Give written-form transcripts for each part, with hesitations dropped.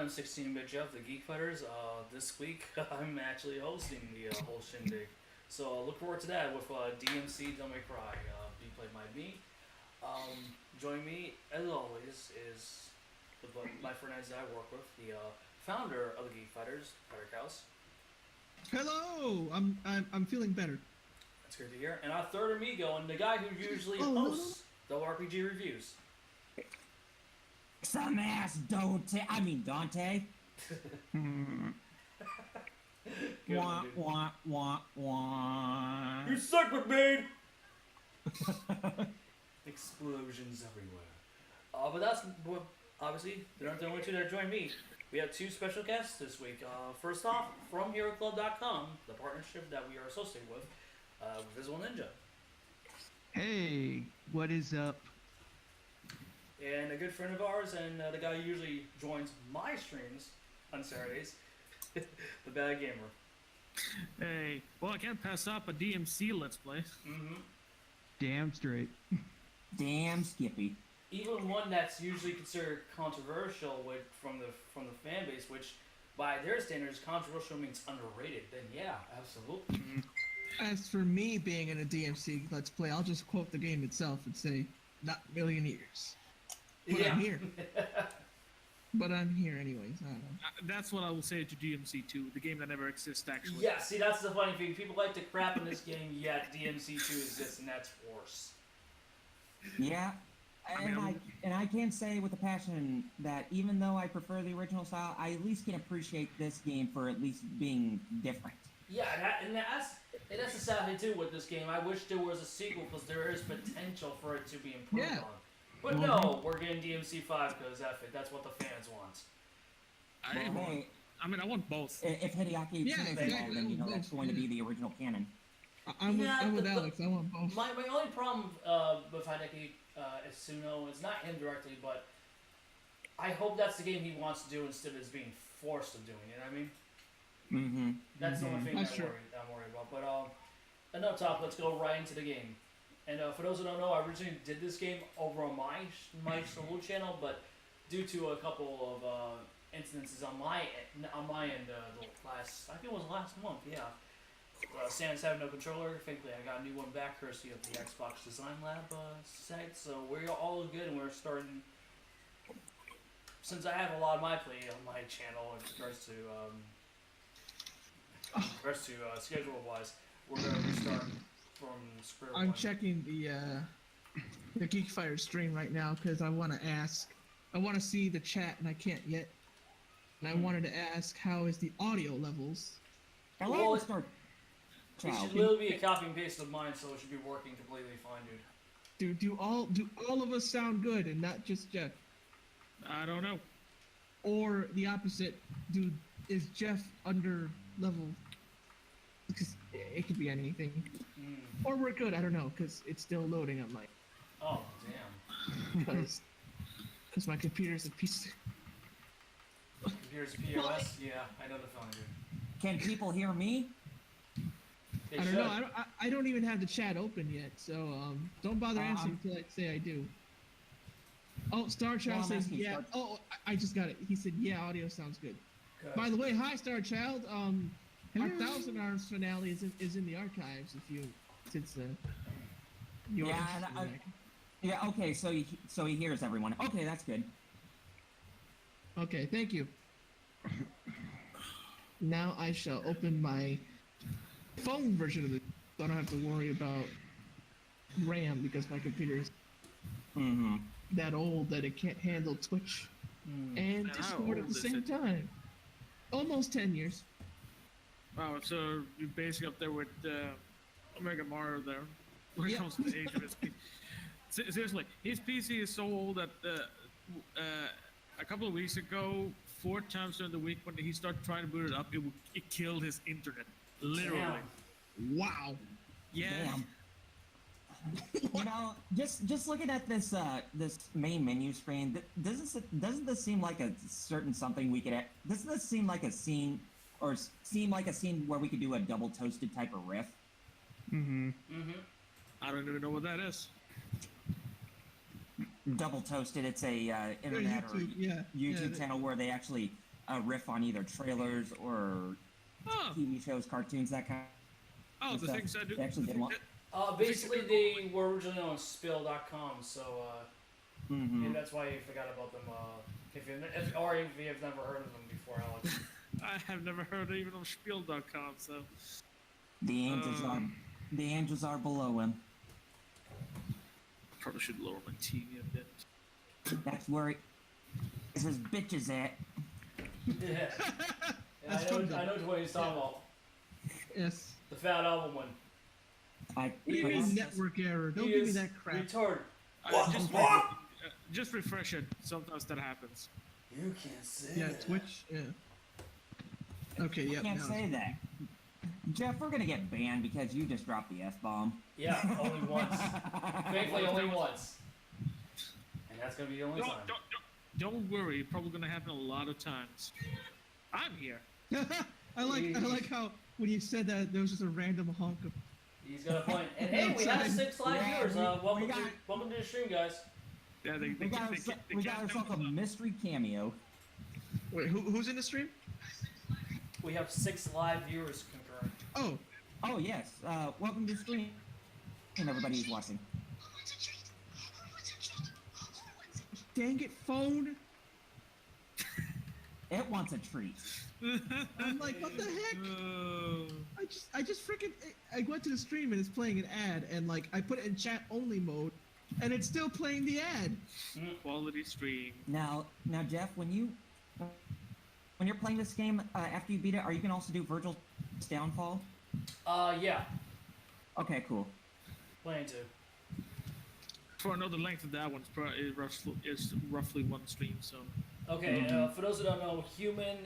everyone. I'm 16-bit Jeff, the GeekFighters. This week, I'm actually hosting the whole shindig. So look forward to that with DmC Don't Make Cry, being played by me. Join me, as always, is my friends that I work with, the founder of the GeekFighters, Fighter Cows. Hello, I'm feeling better. That's good to hear. And our third amigo, and the guy who usually hosts the RPG reviews. Some ass Dante. Wah, wah, wah, wah. You suck, McBain! Explosions everywhere. But that's obviously they're not the only two that join me. We have two special guests this week. First off, from HeroClub.com, the partnership that we are associated with Visible Ninja. Hey, what is up? And a good friend of ours, and the guy who usually joins my streams on Saturdays, the Bad Gamer. Hey, well, I can't pass up a DmC Let's Play. Mm-hmm. Damn straight. Damn Skippy. Even one that's usually considered controversial from the fan base, which by their standards, controversial means underrated. Then yeah, absolutely. As for me being in a DMC Let's Play, I'll just quote the game itself and say, not million years. But yeah. I'm here. But I'm here anyways. I don't know. That's what I will say to DmC 2, the game that never exists, actually. Yeah, see, that's the funny thing. People like to crap in this game, yet DmC 2 exists, and that's worse. Yeah, and I can say with a passion that even though I prefer the original style, I at least can appreciate this game for at least being different. Yeah, and that's the sad thing too with this game. I wish there was a sequel because there is potential for it to be improved on. But no, we're getting DmC 5 because that's what the fans want. I want both. If Hideaki Itsuno's involved, then that's going to be the original canon. I'm with Alex. I want both. My only problem with Hideki Itsuno is not him directly, but I hope that's the game he wants to do instead of being forced to doing it. You know what I mean? Mm-hmm. That's the only thing I'm worried about. But enough talk. Let's go right into the game. And for those who don't know, I originally did this game over on my solo channel, but due to a couple of incidences on my end, I think it was last month, yeah. Sans having no controller. Thankfully, I got a new one back courtesy of the Xbox Design Lab site. So we're all good, and we're starting. Since I have a lot of my play on my channel in regards to schedule-wise, we're going to restart from square one. I'm checking the GeekFighter stream right now because I want to ask. I want to see the chat, and I can't yet. And I wanted to ask, how is the audio levels? Well, it should literally be a copy and paste of mine, so it should be working completely fine, dude. Do all of us sound good, and not just Jeff? I don't know. Or the opposite, is Jeff under level? Because it could be anything. Or we're good, I don't know, because it's still loading on my... Oh, damn. Because my computer's a piece... Computer's a POS? Yeah, I know the feeling, dude. Can people hear me? They I don't should. know, I don't even have the chat open yet, so don't bother answering until I say I do. Oh, Star Child says yeah. Oh, I just got it. He said yeah, audio sounds good. By the way, hi Star Child. Our Thousand Arms finale is in the archives since you yeah. Okay, so he hears everyone. Okay, that's good. Okay, thank you. Now I shall open my phone version of it, so I don't have to worry about RAM because my computer is that old that it can't handle Twitch and Discord at the same time. Almost 10 years. Wow, so you're basically up there with Omega Mario there when it comes to the age of his PC. Seriously, his PC is so old that a couple of weeks ago, 4 times during the week when he started trying to boot it up, it killed his internet. Literally. Damn. Wow. Yeah. Damn. Just looking at this main menu screen, doesn't this seem like a certain something we could? Doesn't this seem like a scene, or seem like a scene where we could do a double toasted type of riff? I don't even know what that is. Double Toasted, it's a internet or YouTube channel where they actually a riff on either trailers or TV shows, cartoons, that kind of the stuff. things I do. They actually did one. Basically, they were originally on Spill.com, so maybe that's why you forgot about them. If you have never heard of them before, Alex. I have never heard even of Spiel.com, so. The angels are below him. Probably should lower my TV a bit. That's where his bitch is at. Yeah. I know what he's talking about. Yes. The Fat Album one. Network error. Don't give me that crap. Retard. Just refresh it. Sometimes that happens. You can't say Yeah, that. Twitch. Yeah. Okay. Yeah. Can't say that. Jeff, we're gonna get banned because you just dropped the F-bomb. Yeah, only once. Thankfully, only once. And that's gonna be the only time. Don't worry. Probably gonna happen a lot of times. I'm here. I like how when you said that there was just a random honk of. He's got a point. And hey, we have 6 live viewers. Welcome to the stream, guys. Yeah, We got ourselves a mystery cameo. Wait, who's in the stream? We have 6 live viewers concurrent. Oh yes. Welcome to the stream, and everybody who's watching. Dang it, phone! It wants a treat. I'm like, what the heck? I just freaking I went to the stream and it's playing an ad, and like I put it in chat only mode, and it's still playing the ad. Quality stream. Now, Jeff, when you're playing this game, after you beat it, are you gonna also do Virgil's Downfall? Yeah. Okay, cool. Planning to. For another length of that one is roughly one stream, so. Okay, for those who don't know, Human,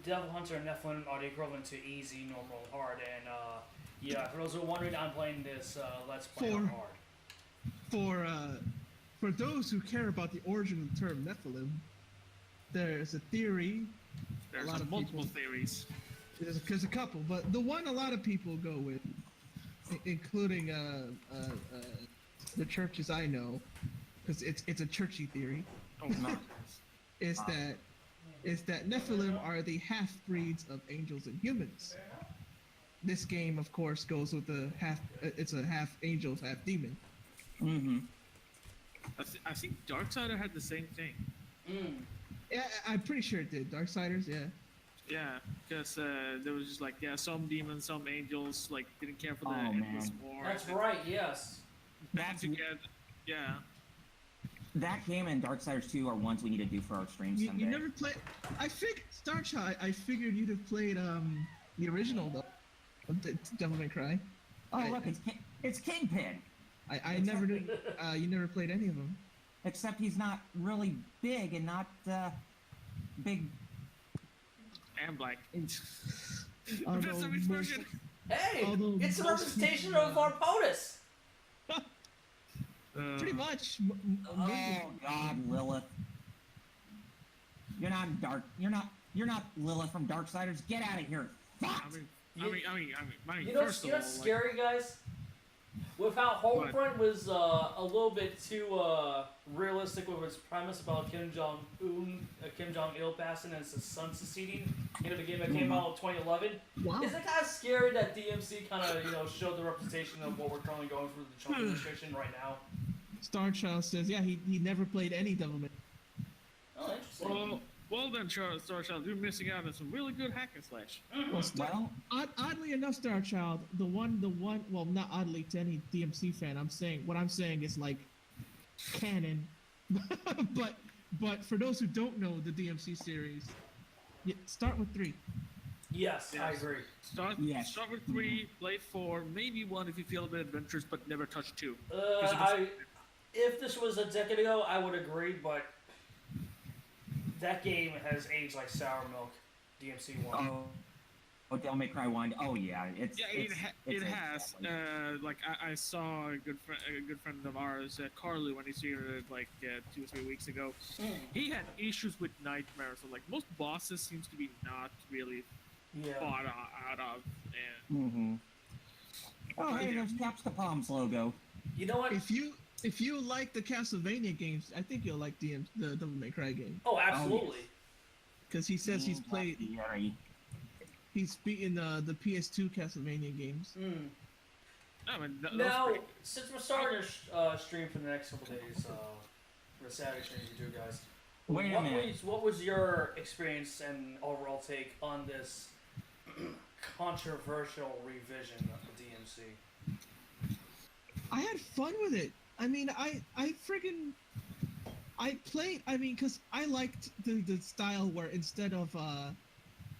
Devil Hunter, and Nephilim are the equivalent to easy, normal, hard, and yeah, for those who are wondering, I'm playing this Let's Play on hard. For those who care about the origin of the term Nephilim, there's a theory. There's a lot of multiple theories. There's a couple, but the one a lot of people go with, including the churches I know, because it's a churchy theory. Oh no. is that Nephilim are the half-breeds of angels and humans. This game, of course, goes with it's a half angel, half demon. Mm-hmm. I think Darksider had the same thing. Yeah, I'm pretty sure it did. Darksiders, yeah. Yeah, because there was just like, some demons, some angels, like, didn't care for the endless war. That's right, yes. Band together, yeah. That game and Darksiders 2 are ones we need to do for our streams someday. You never played... I figured you'd have played the original, though. Devil May Cry. Oh, look, it's Kingpin! I never did... you never played any of them. Except he's not really big and not, big... And black. Although version. Hey! Although It's a most representation of our POTUS! Pretty much. Oh God, Lilith! You're not Lilith from Darksiders. Get out of here! Fuck! I mean, You know first of what's all, scary, guys? With how Homefront was a little bit too realistic with its premise about Kim Jong-il passing and his son seceding into the game that came out in 2011. Wow. Isn't it kind of scary that DmC kind of showed the representation of what we're currently going through the Trump administration right now? Starchild says, yeah, he never played any Devil May. Oh, interesting. Well then, Starchild, you're missing out on some really good hack and slash. Well, Oddly enough, Starchild, the one, well, not oddly to any DMC fan, what I'm saying is like canon, but for those who don't know the DMC series, start with 3. Yes, I agree. Start with 3, play 4, maybe 1 if you feel a bit adventurous, but never touch 2. If this was a decade ago, I would agree, but that game has aged like sour milk. DmC 1. Oh, Devil May Cry 1. Oh yeah, it has. Like I saw a good friend of ours, Carly, when he streamed like 2 or 3 weeks ago. He had issues with nightmares. So like most bosses seems to be not really thought out of. And Oh, hey, there's Caps the Palms logo. You know what? If you like the Castlevania games, I think you'll like the Devil May Cry game. Oh, absolutely. because he says he's beaten the PS2 Castlevania games. I mean, now, since we're starting to stream for the next couple days, for Saturday stream you do, guys. Wait a minute. What was your experience and overall take on this controversial revision of the DmC? I had fun with it. I mean, I played. I mean, because I liked the style where instead of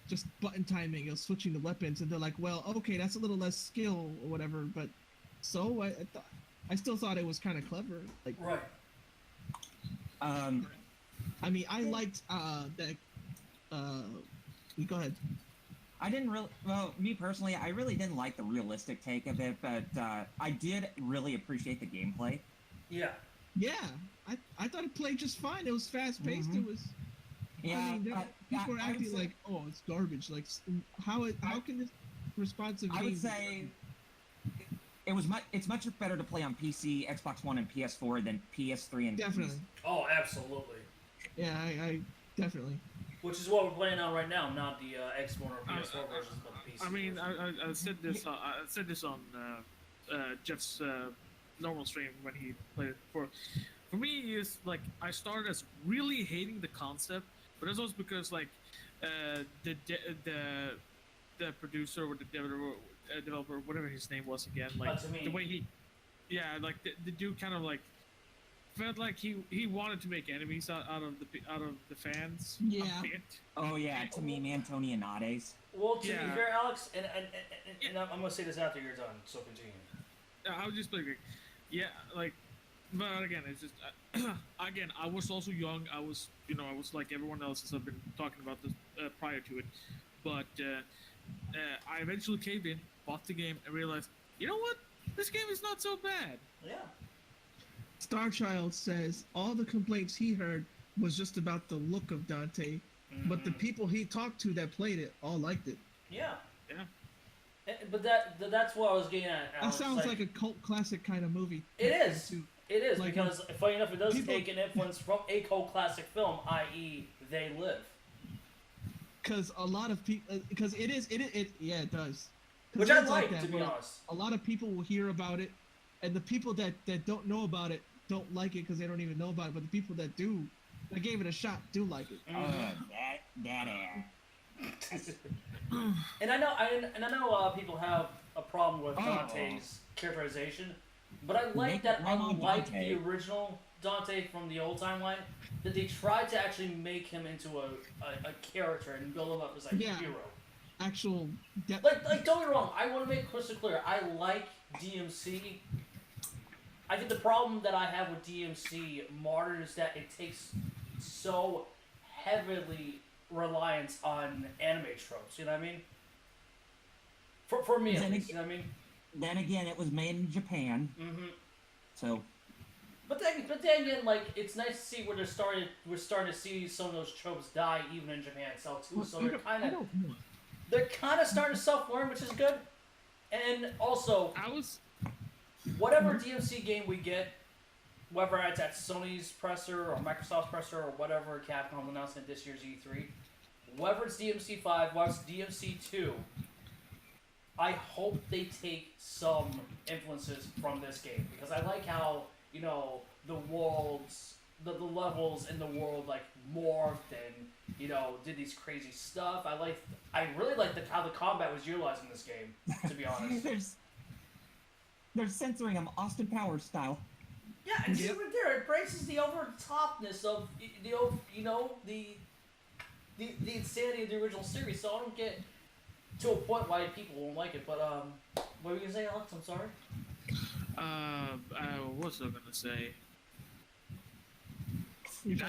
just button timing, it was switching the weapons, and they're like, well, okay, that's a little less skill or whatever, but so I still thought it was kind of clever. Like, right. I mean, I liked that. You go ahead. I didn't really. Well, me personally, I really didn't like the realistic take of it, but I did really appreciate the gameplay. Yeah. Yeah, I thought it played just fine. It was fast paced. It was. Yeah. I mean, people were acting like, "Oh, it's garbage." Like, how can this responsive game? I would say it's much better to play on PC, Xbox One, and PS4 than PS3 and definitely. Oh, absolutely. Yeah, I definitely. Which is what we're playing on right now, not the Xbox or PS4 versions, but the PC. I mean, I said this. I said this on Jeff's normal stream when he played it before. For me, is like I started as really hating the concept, but that's also because like the producer or the developer, whatever his name was again, like the way he, like the dude kind of like felt like he wanted to make enemies out of the fans. Yeah. Oh yeah, to me, man, Tony and Nades. Well, to be fair, Alex, and I'm gonna say this after you're done, so continue. I was just like, but again, it's just again, I was also young. I was like everyone else, as I've been talking about this prior to it, but I eventually caved in, bought the game, and realized, you know what, this game is not so bad. Yeah. Starchild says all the complaints he heard was just about the look of Dante, but the people he talked to that played it all liked it. Yeah. Yeah. But that's what I was getting at, Alex. That sounds like a cult classic kind of movie. It is. It is, like because funny enough, it does take an influence from a cult classic film, i.e., They Live. Because a lot of people, because it does. Which I like, to be honest. A lot of people will hear about it, and the people that don't know about it don't like it because they don't even know about it. But the people that do, that gave it a shot, do like it. And I know people have a problem with Dante's characterization, but I like that unlike the original Dante from the old timeline, that they tried to actually make him into a character and build him up as a hero. Actual depth. Like don't get me wrong, I want to make it crystal clear. I like DmC. I think the problem that I have with DmC Martyr is that it takes so heavily reliance on anime tropes. You know what I mean? For me, at least, you know what I mean? Then again, it was made in Japan. Mm-hmm. So. But then again, like, it's nice to see where we're starting to see some of those tropes die even in Japan itself too. So they're kind of starting to self-learn, which is good. And also, whatever DmC game we get, whether it's at Sony's presser or Microsoft's presser or whatever Capcom announced at this year's E3, whether it's DmC 5, whether it's DmC 2, I hope they take some influences from this game, because I like how, the worlds, the levels in the world, like, morphed and, did these crazy stuff. I really like how the combat was utilized in this game, to be honest. They're censoring them Austin Powers style. Yeah, and see right there, it embraces the over-the-topness of the insanity of the original series. So I don't get to a point why people won't like it. But what were you gonna say, Alex? I'm sorry. What was I gonna say? Yeah,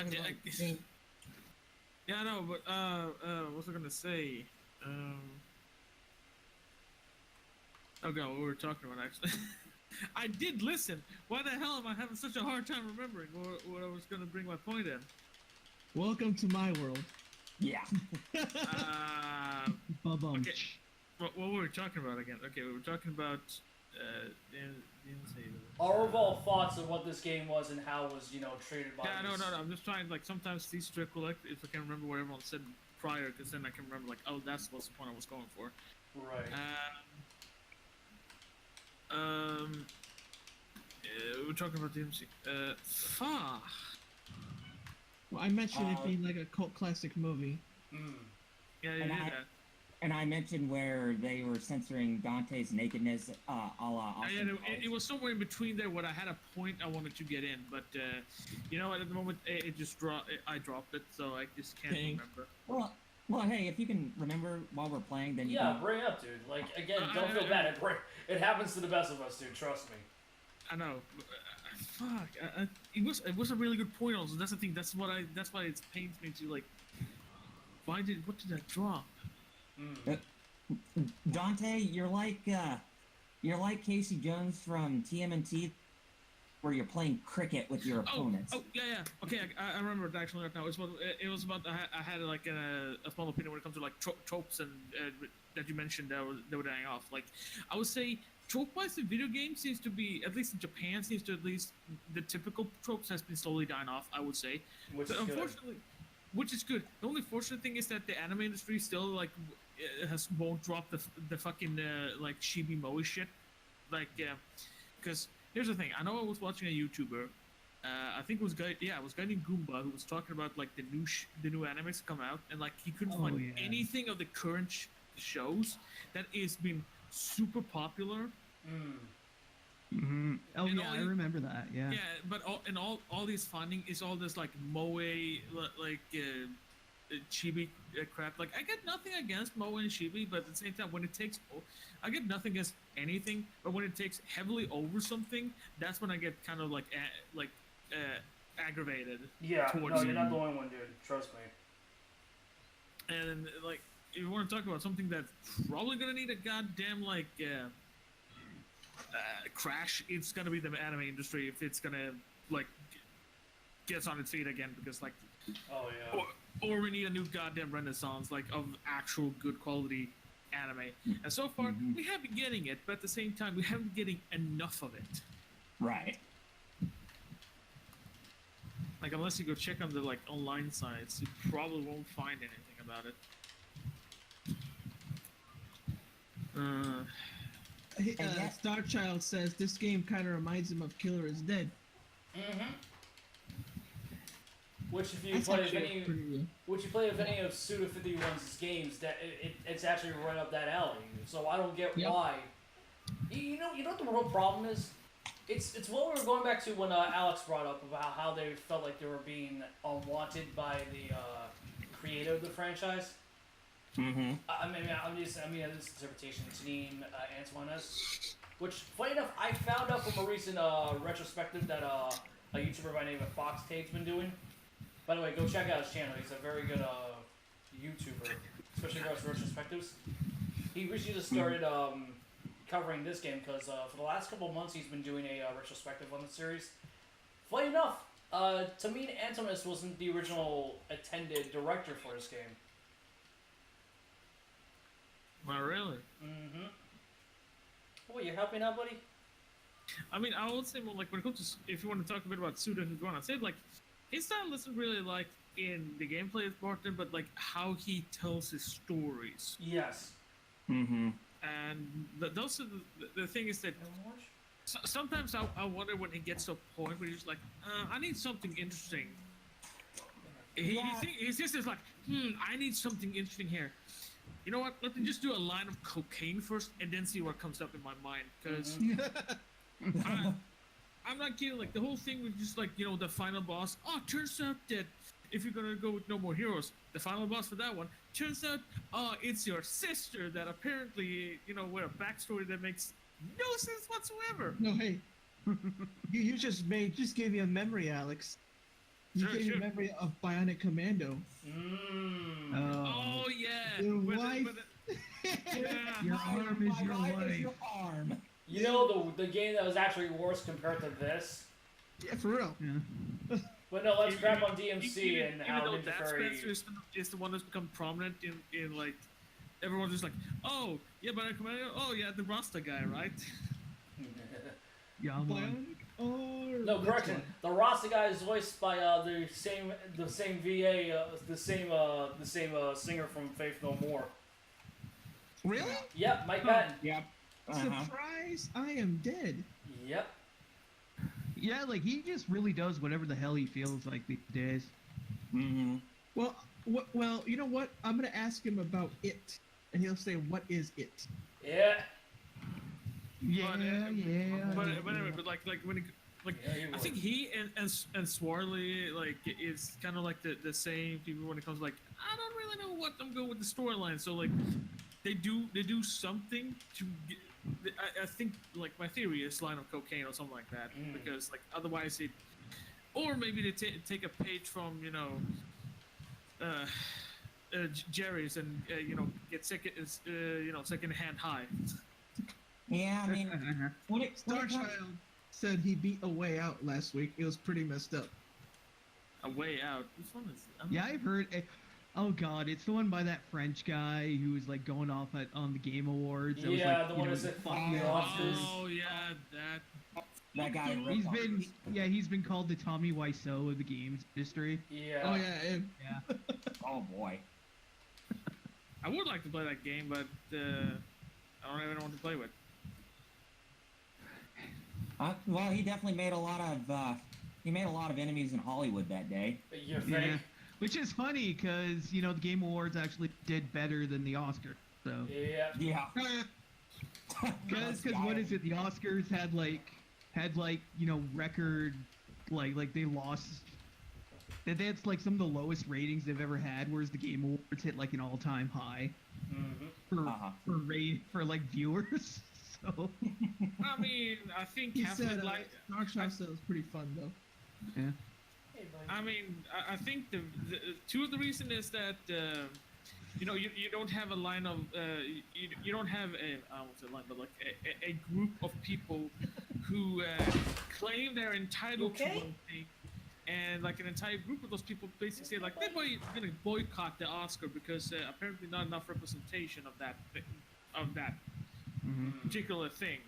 I know, but what was I gonna say? Oh god, what we were talking about actually. I did listen. Why the hell am I having such a hard time remembering what I was gonna bring my point in? Welcome to my world. Yeah. Okay. What were we talking about again? Okay, we were talking about our overall thoughts of what this game was and how it was, treated by. Yeah, no. I'm just trying. Like sometimes these to collect if I can remember what everyone said prior, because then I can remember like, oh, that's what's the point I was going for. Right. We're talking about DmC. Fuck. Well, I mentioned it being like a cult classic movie. Yeah, and I mentioned where they were censoring Dante's nakedness, a la Austin it was somewhere in between there where I had a point I wanted to get in, but you know, at the moment it just I dropped it, so I just can't remember. Well, hey, if you can remember while we're playing, then you can... bring it up, dude. Like, again, don't feel bad. It happens to the best of us, dude. Trust me. I know. Fuck. It was a really good point. Also, that's the thing. That's why it pains me to like. What did I drop? Dante, you're like Casey Jones from TMNT, where you're playing cricket with your opponents. Oh yeah. Okay, I remember it actually right now. It was about I had like a small opinion when it comes to like tropes and that you mentioned that were dying off. Like, I would say trope-wise, the video game seems to be, at least in Japan, the typical tropes has been slowly dying off, I would say. Which is good. The only fortunate thing is that the anime industry still like won't drop the fucking like chibi moe shit. Like, because here's the thing. I know I was watching a YouTuber. I think it was a guy named Goomba who was talking about like the new animes come out, and like he couldn't find anything of the current shows that is been super popular. Oh yeah, I remember that. Yeah. Yeah, but all these finding is all this like moe like chibi crap. Like, I get nothing against moe and chibi, but at the same time, when it takes, I get nothing against anything, but when it takes heavily over something, that's when I get kind of like aggravated. Yeah. No, you're not the only one, dude. Trust me. And like, if you want to talk about something that's probably gonna need a goddamn like crash, it's gonna be the anime industry if it's gonna like gets on its feet again, because like, or we need a new goddamn renaissance like of actual good quality anime. And so far we have been getting it, but at the same time we haven't been getting enough of it. Right. Like, unless you go check on the like online sites, you probably won't find anything about it. Starchild says this game kind of reminds him of Killer is Dead. Which if you play with any of Suda51's games, that it's actually right up that alley. So I don't get why. You know what the real problem is? It's what we were going back to when Alex brought up about how they felt like they were being unwanted by the creator of the franchise. I mean, this interpretation, Janine Antoinez, which, funny enough, I found out from a recent retrospective that a YouTuber by the name of Fox Tate's been doing. By the way, go check out his channel. He's a very good YouTuber, especially regards to retrospectives. He recently just started covering this game because for the last couple of months he's been doing a retrospective on the series. Funny enough, Janine Antoinez wasn't the original intended director for this game. Not really. What, you're helping out, buddy? I mean, I would say more like when it comes to, if you want to talk a bit about Suda Higuan, I'd say like his style isn't really like in the gameplay important, but like how he tells his stories. Yes. And those are the thing is that sometimes I wonder when he gets to a point where he's like, I need something interesting. He's just like, I need something interesting here. You know what? Let me just do a line of cocaine first, and then see what comes up in my mind. Because I'm not kidding. Like, the whole thing was just like, you know, the final boss. Oh, turns out that if you're gonna go with No More Heroes, the final boss for that one turns out, it's your sister that apparently, you know, with a backstory that makes no sense whatsoever. No, hey, you just gave me a memory, Alex. You gave me a memory of Bionic Commando. Oh yeah. Your wife. Your arm is your wife. Your arm. You know the game that was actually worse compared to this? Yeah, for real. Yeah. But no, let's grab on DmC and how Ninja Fairy is the one that's become prominent in like, everyone's just like, oh yeah, Bionic Commando, oh yeah, the Rasta guy, right? Yeah, Bionic arm. No, That's correction. why. The Rasta guy is voiced by the same VA, the same singer from Faith No More. Really? Yep, Mike Patton. Yep. Surprise! I am dead. Yep. Yeah, like he just really does whatever the hell he feels like these days. Mm-hmm. Well, you know what? I'm gonna ask him about it, and he'll say, "What is it?" Yeah. Yeah, But anyway, but like when it, like Yeah, he I would. think he and Swarley like is kind of like the same people when it comes to, like, I don't really know what I'm going with the storyline. So like they do something to get, I think, like, my theory is line of cocaine or something like that, because like otherwise it, or maybe they take a page from, you know, Jerry's and get second-hand high. Yeah, I mean, when it comes, Starchild said he beat a way out last week. It was pretty messed up. A way out. Which one is? Yeah, I've heard. Oh God, it's the one by that French guy who was like going off on the Game Awards. That Yeah, was, the like, one that said fuck the Oscars. Oh yeah, that guy He's been called the Tommy Wiseau of the games industry. Yeah. Oh yeah, and Yeah. Oh boy. I would like to play that game, but I don't have anyone to play with. Well, he definitely made a lot of enemies in Hollywood that day. You think? Yeah. Which is funny because the Game Awards actually did better than the Oscars. So. Yeah. Yeah. Because what is it? The Oscars had record like they lost. That's like some of the lowest ratings they've ever had, whereas the Game Awards hit like an all-time high for like viewers. So I mean, I think he half of said it, like, Starchild said it was pretty fun though. yeah. Hey, buddy. I mean, I think the two of the reason is that you don't have a line of you don't have a, I won't say line, but like a group of people who claim they're entitled to one thing, and like an entire group of those people basically say like they're gonna boycott the Oscar because apparently not enough representation of that particular thing.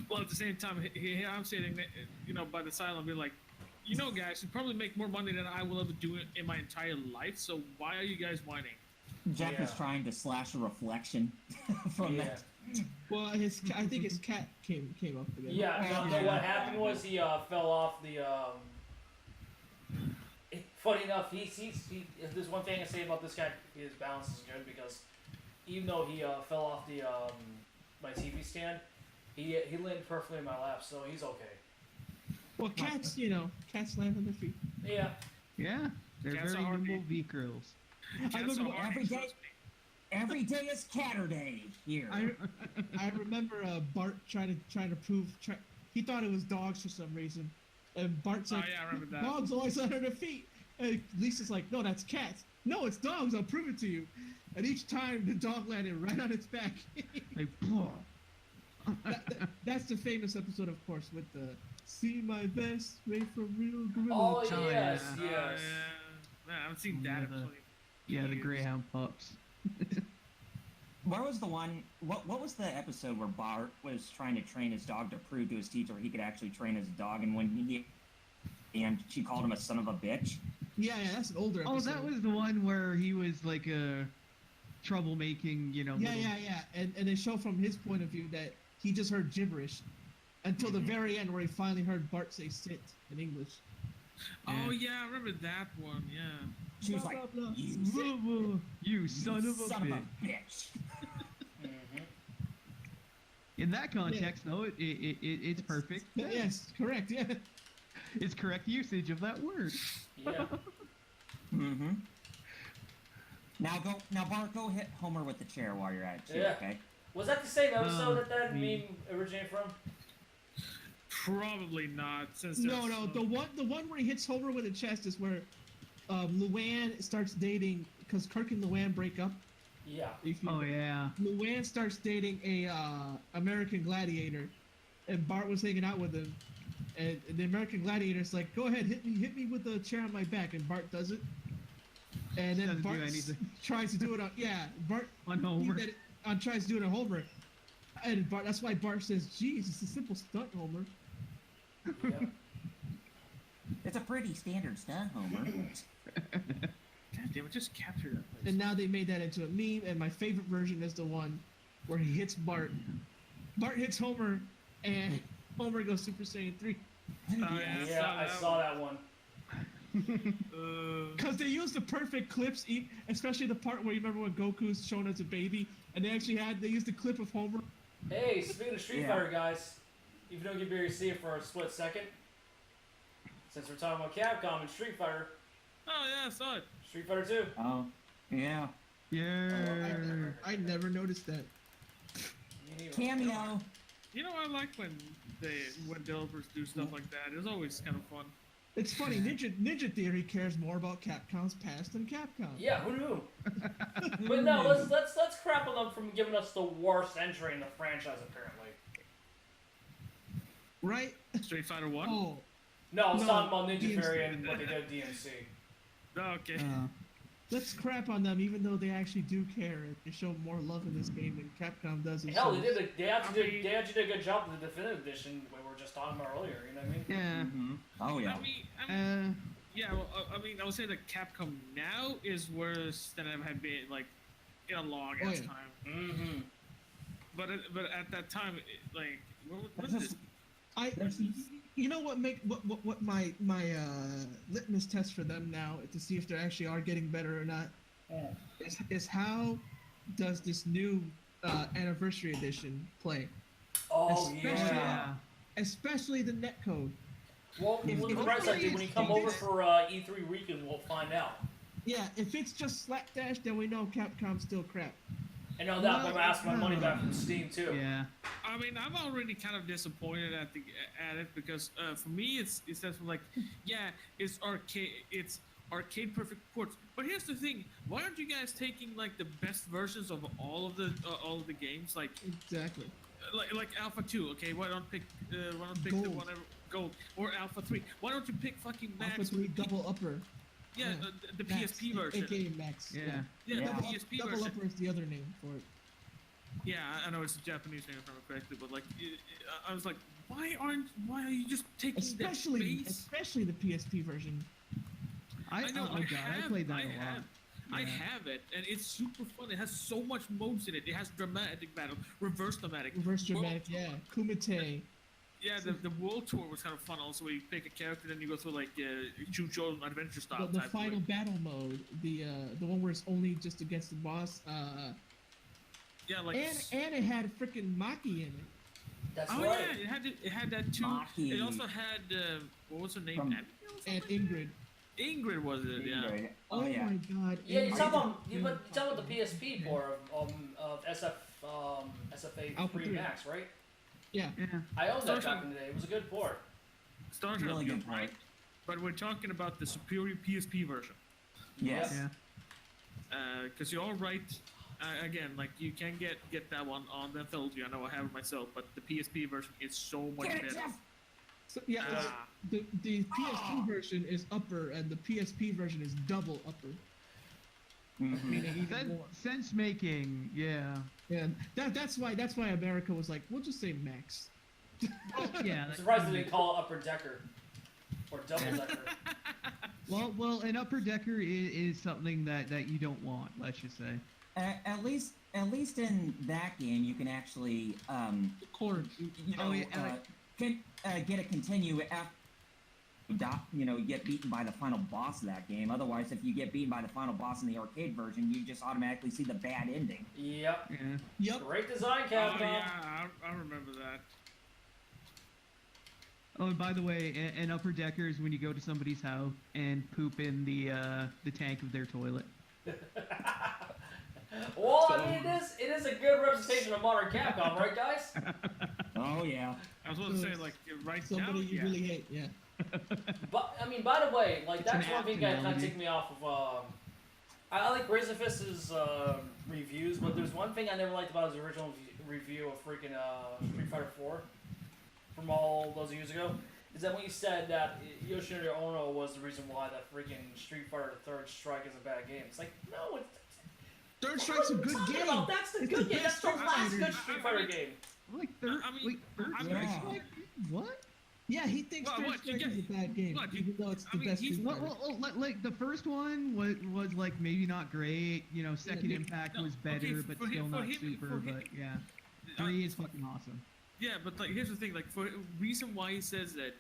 Well, at the same time, here I'm sitting, by the side and be like, guys, you probably make more money than I will ever do in my entire life. So why are you guys whining? Jack is trying to slash a reflection from that. Well, I think his cat came up again. Yeah, no, what happened was he fell off the. Funny enough, if there's one thing I say about this guy, his balance is good because even though he fell off the my TV stand, he landed perfectly in my lap, so he's okay. Well, cats, cats land on their feet. Yeah. Yeah, they're Cats very are nimble big. vehicles. I remember Every day is Catterday here. I remember Bart trying to prove he thought it was dogs for some reason, and Bart's like, I remember that. dogs always under their feet. And Lisa's like, no, that's cats. No, it's dogs. I'll prove it to you. And each time the dog landed right on its back. Like, that's the famous episode, of course, with the "See my best made from real gorilla." Oh Oh, yes, yeah. yes. Man, I haven't seen that episode. yeah, the Greyhound pups. Where was the one? What was the episode where Bart was trying to train his dog to prove to his teacher he could actually train his dog, and she called him a son of a bitch? Yeah, that's an older episode. Oh, that was the one where he was like troublemaking, Yeah. And they show from his point of view that he just heard gibberish until the very end where he finally heard Bart say "sit" in English. Oh yeah, I remember that one. Yeah. She was Blah, like, blah, blah. You son of a bitch. Mm-hmm. In that context, though, it's perfect. Yes, correct. Yeah. It's correct usage of that word. Yeah. Mm-hmm. Now Bart, go hit Homer with the chair while you're at it, too, Yeah. okay? Was that the same episode that meme originated from? Probably not. Since No. The one where he hits Homer with a chest is where Luann starts dating because Kirk and Luann break up. Yeah. Oh yeah. Luann starts dating a American Gladiator, and Bart was hanging out with him, and the American Gladiator's like, "Go ahead, hit me with the chair on my back," and Bart does it, and then Doesn't do Bart anything. tries to do it on Bart On Homer. tries to do it on Homer, and Bart. That's why Bart says, "Geez, it's a simple stunt, Homer." Yep. It's a pretty standard stunt, Homer. God damn it, just capture that place. And now they made that into a meme, and my favorite version is the one where he hits Bart. Bart hits Homer, and Homer goes Super Saiyan 3. Yeah, I saw that one. Because they used the perfect clips, especially the part where you remember when Goku's shown as a baby, and they used the clip of Homer. Hey, speaking of Street Fighter, guys, if you don't get to see it for a split second, since we're talking about Capcom and Street Fighter. Oh yeah, I saw it. Street Fighter 2. Oh, yeah. Yeah. I never noticed that. Cameo. You know, I like when developers do stuff like that. It's always kind of fun. It's funny, Ninja Theory cares more about Capcom's past than Capcom. Yeah, who knew? But no, let's crap on them from giving us the worst entry in the franchise, apparently. Right? Street Fighter 1? Oh. No, I was No, talking about Ninja DMC. Theory and what they did with DmC. Okay. Let's crap on them, even though they actually do care. They show more love in this game than Capcom does. In Hell, Souls. they actually did a good job with the Definitive Edition we were just talking about earlier, you know what I mean? Yeah. Mm-hmm. Oh, yeah. Yeah, well, I would say that Capcom now is worse than it had been, like, in a long ass time. Mm-hmm. But at that time, what is this? You know what my litmus test for them now to see if they actually are getting better or not is how does this new anniversary edition play? Oh Especially the netcode. Well, when you come over for E3 weekend, we'll find out. Yeah, if it's just slapdash, then we know Capcom's still crap. And on that, I'm gonna ask my money back from Steam too. Yeah. I mean, I'm already kind of disappointed at it because for me, it's just like, yeah, it's arcade perfect ports. But here's the thing: why aren't you guys taking like the best versions of all of the games? Like Exactly. Like Alpha 2, okay? Why don't pick the Gold. whatever Gold or Alpha 3? Why don't you pick fucking Max? Alpha 3 double upper. Yeah, the Max, PSP version. AKA Max. Yeah, the PSP double version. upper is the other name for it. Yeah, I know it's a Japanese name if I'm correctly, but like, I was like, why are you just taking Especially the PSP version. I know. I played that a lot. I have it, and it's super fun. It has so much modes in it. It has dramatic battle, reverse dramatic, Kumite. Yeah, the World Tour was kind of fun. Also, where you pick a character, then you go through like choose your own adventure style. The final battle mode, the one where it's only just against the boss. Yeah, like and it had freaking Maki in it. That's oh right. yeah, it had that too. Maki. It also had what was her name? And Ingrid. Ingrid was it? Yeah. Oh, yeah. My God. Yeah, you Ingrid. talk about the PSP port of SFA Alpha 3 3. Max, right? Yeah. I owned that back in the day. It was a good port. Starship, Really good right? But we're talking about the superior PSP version. Yes. Yeah. Because you're all right. Again, like you can get that one on the Anthology. I know I have it myself, but the PSP version is so much better. So, yeah, the PSP version is upper, and the PSP version is double upper. Mm-hmm. Meaning even more. Sense making, yeah. Yeah, that's why America was like, we'll just say Max. Yeah. I'm surprised they didn't call it Upper Decker or Double Decker. Well, an upper decker is something that you don't want. Let's just say. At least in that game, you can actually get a continue after you get beaten by the final boss of that game. Otherwise, if you get beaten by the final boss in the arcade version, you just automatically see the bad ending. Yep. Yeah. Yep. Great design, Oh Capcom. yeah, I remember that. Oh, and by the way, an upper decker is when you go to somebody's house and poop in the tank of their toilet. Well, I mean, it is a good representation of modern Capcom, right, guys? Oh yeah. I was going to say like right Somebody now. you really hate, yeah. But I mean, by the way, like It's that's an one thing apt that kind of analogy. took me off of. I like Razorfist's reviews, but there's one thing I never liked about his original review of freaking Street Fighter 4 from all those years ago. Is that when you said that Yoshinori Ono was the reason why that freaking Street Fighter Third Strike is a bad game? It's like, no, it's Third Strike's a what are you good talking game. about? That's the It's good the game. That's best the Street last Fighter. good Street Fighter game. Like third, I mean, wait, third I mean, strike? yeah. Like, what? Yeah, he thinks Third Strike is a bad game, even though it's the best Street Fighter. Like the first one was like maybe not great. You know, Second Impact was better, but still not super. But yeah, 3 is fucking awesome. Yeah, but like here's the thing, like for reason why he says that,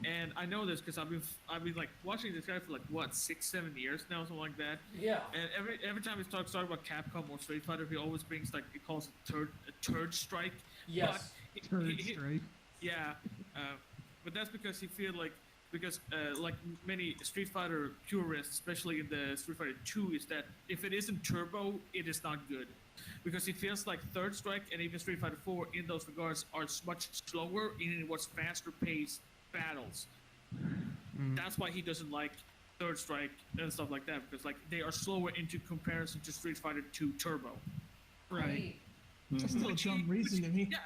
and I know this because I've been like watching this guy for like what 6-7 years now, something like that. Yeah. And every time he talks about Capcom or Street Fighter, he always brings like he calls it third strike. Yes. Third strike. Yeah. But that's because he feel like like many Street Fighter purists, especially in the Street Fighter 2, is that if it isn't turbo, it is not good. Because he feels like Third Strike and even Street Fighter 4 in those regards are much slower in what's faster paced battles. That's why he doesn't like Third Strike and stuff like that, because like they are slower into comparison to Street Fighter 2 Turbo. Right. That's still a dumb reason to me. Yeah,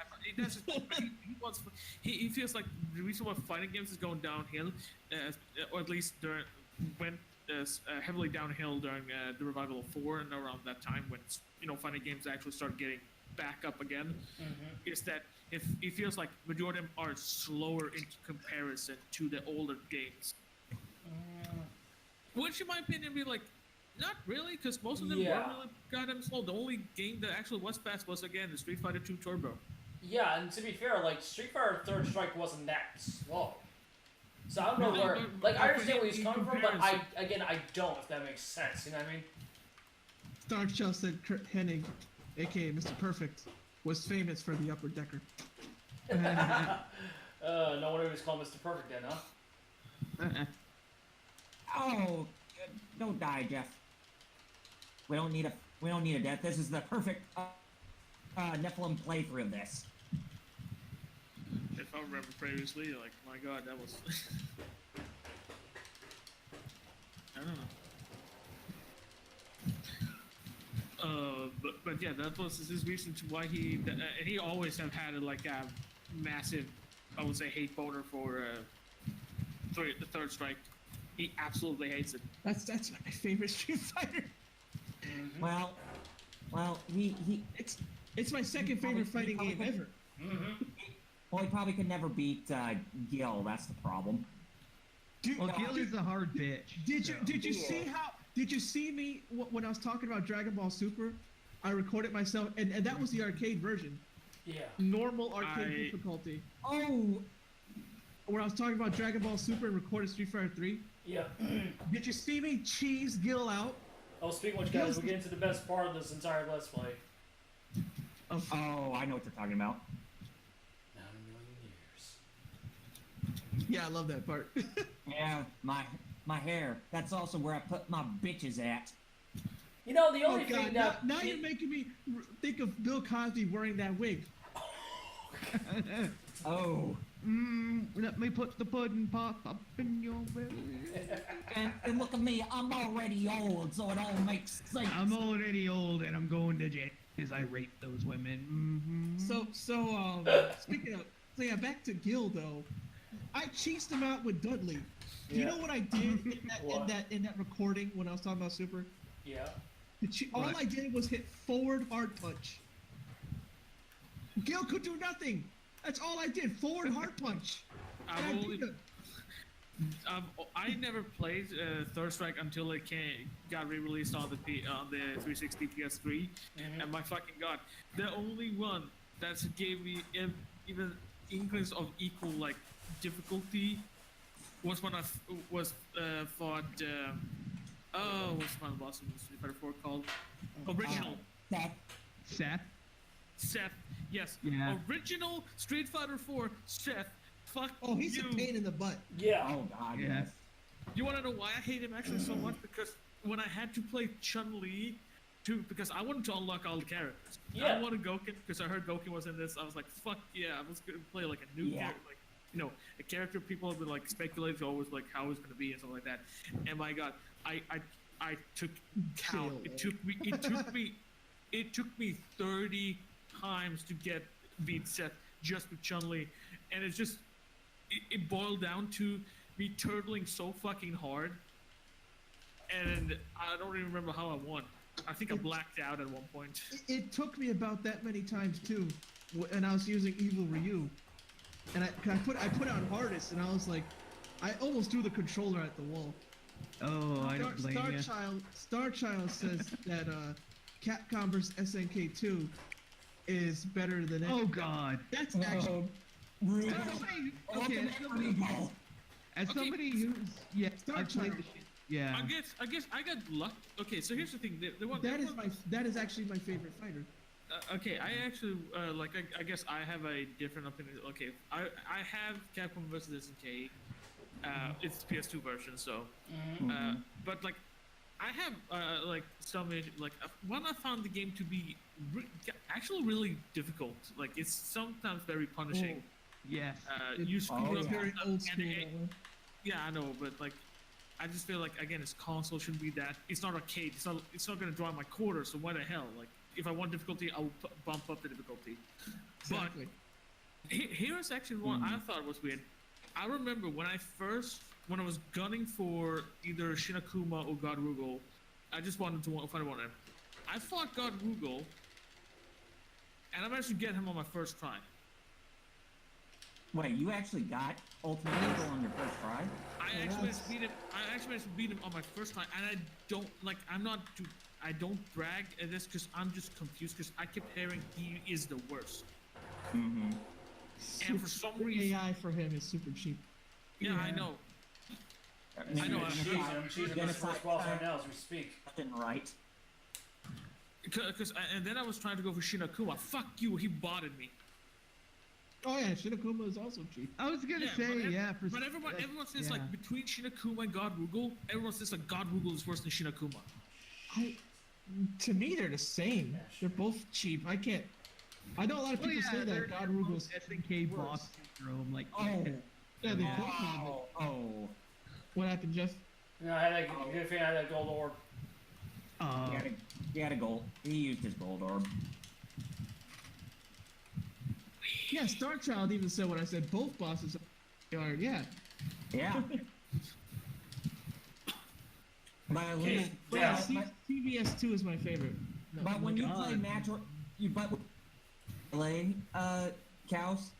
he feels like the reason why fighting games is going downhill, or at least went heavily downhill during the revival of 4 and around that time when fighting games actually started getting back up again, is that if he feels like majority of them are slower in comparison to the older games. Which in my opinion be like, not really, because most of them weren't really goddamn slow. The only game that actually was fast was, again, the Street Fighter 2 Turbo. Yeah, and to be fair, like, Street Fighter Third Strike wasn't that slow. So I don't know where... Like, I understand where he's coming from, but I don't, if that makes sense. You know what I mean? Dark Shell said Kurt Hennig, a.k.a. Mr. Perfect, was famous for the upper decker. No wonder he was called Mr. Perfect then, huh? Oh, don't die, Jeff. We don't need a death. This is the perfect Nephilim playthrough of this. If I remember previously, like, my god, that was... I don't know. But yeah, that was his reason to why and he always have had like a massive, I would say, hate boner for the Third Strike. He absolutely hates it. That's my favorite Street Fighter. Well, it's my second favorite fighting game ever. Well, he probably could never beat Gil. That's the problem. Well, Gil is a hard bitch. Did you see me when I was talking about Dragon Ball Super? I recorded myself, and that was the arcade version. Yeah. Normal arcade difficulty. Oh. When I was talking about Dragon Ball Super and recorded Street Fighter 3. Yeah. Did you see me cheese Gil out? Oh, speaking of which, guys, we're getting to the best part of this entire Let's Play. Oh, I know what you're talking about. Not a million years. Yeah, I love that part. Yeah, my hair. That's also where I put my bitches at. You know, the only thing that... Now you're making me think of Bill Cosby wearing that wig. Oh. Let me put the pudding pop up in your belly. And look at me, I'm already old, so it all makes sense. I'm already old, and I'm going to jail because I raped those women. So speaking of, back to Gil though. I cheesed him out with Dudley. Do you know what I did in that recording when I was talking about Super? Yeah. All I did was hit forward hard punch. Gil could do nothing. That's all I did. Forward hard punch. I never played Third Strike until it got re-released on the 360 PS3, and my fucking god, the only one that gave me even inklings of equal like difficulty was when I fought. What's my boss in Street Fighter 4 called? Original. Seth. Yes. Yeah. Original Street Fighter 4 Seth. Fuck you. Oh, he's a pain in the butt. Yeah. Oh god. Yes. You want to know why I hate him actually so much? Because when I had to play Chun-Li, because I wanted to unlock all the characters. Yeah. I wanted Gouken because I heard Gouken was in this. I was like, fuck yeah, I was gonna play like a new character, like a character people have been like speculating always like how it's gonna be and stuff like that. And my god, I took count. It took me 30 times to beat Seth just with Chun-Li, and it's just it boiled down to me turtling so fucking hard, and I don't even remember how I won. I think I blacked out at one point. It took me about that many times too, and I was using Evil Ryu. and I put on hardest, and I was like, I almost threw the controller at the wall. Oh, I don't blame you. Star Child says that Capcom vs SNK 2 is better than. Oh God. That's actually. As somebody who's Star Child. Yeah. I guess I got luck. Okay, so here's the thing. That is actually my favorite fighter. Okay, I actually I guess I have a different opinion. Okay, I have Capcom vs SNK. It's the PS2 version, so. But like, I have some when I found the game to be actually really difficult. Like it's sometimes very punishing. Yes. You screw up. Very old school. Yeah, I know, but like. I just feel like again, it's console shouldn't be that. It's not arcade. It's not gonna draw my quarter. So why the hell? Like, if I want difficulty, I'll bump up the difficulty. Exactly. But here's actually one I thought was weird. I remember when I was gunning for either Shinakuma or God Rugal, I just wanted to find one of them. I fought God Rugal, and I managed to get him on my first try. Wait, you actually got Ultimate Eagle on your first try? I actually managed to beat him on my first try, and I don't brag at this because I'm just confused because I kept hearing he is the worst. Mm-hmm. And for some reason, AI for him is super cheap. Yeah, I know. I know. I'm choosing this first boss right now as we speak. Right. And then I was trying to go for Shinakuma. Fuck you, he botted me. Oh yeah, Shinakuma is also cheap. I was gonna say, but everyone says like between Shinakuma and God Rugal, everyone says like God Rugal is worse than Shinakuma. To me, they're the same. They're both cheap. I know a lot of people say that God Rugal's SNK boss syndrome. Like, yeah, they both have it. Oh. What happened, Jeff? No, I had that gold orb. He had a gold. He used his gold orb. Yeah, Star Child even said when I said both bosses are, yeah. Yeah. CVS 2 is my favorite. No, but when you play Cows,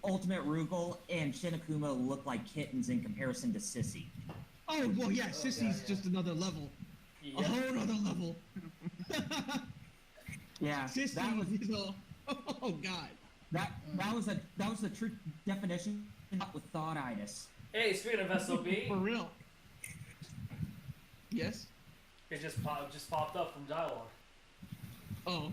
Ultimate Rugal and Shinakuma look like kittens in comparison to Sissy. Oh, well, yeah, Sissy's just another level. Yeah. A whole other level. Yeah, Sissy, that was... Oh God. That was the true definition with thought-itis. Hey, speaking of SOB. For real. Yes? It just popped up from dialogue. Oh.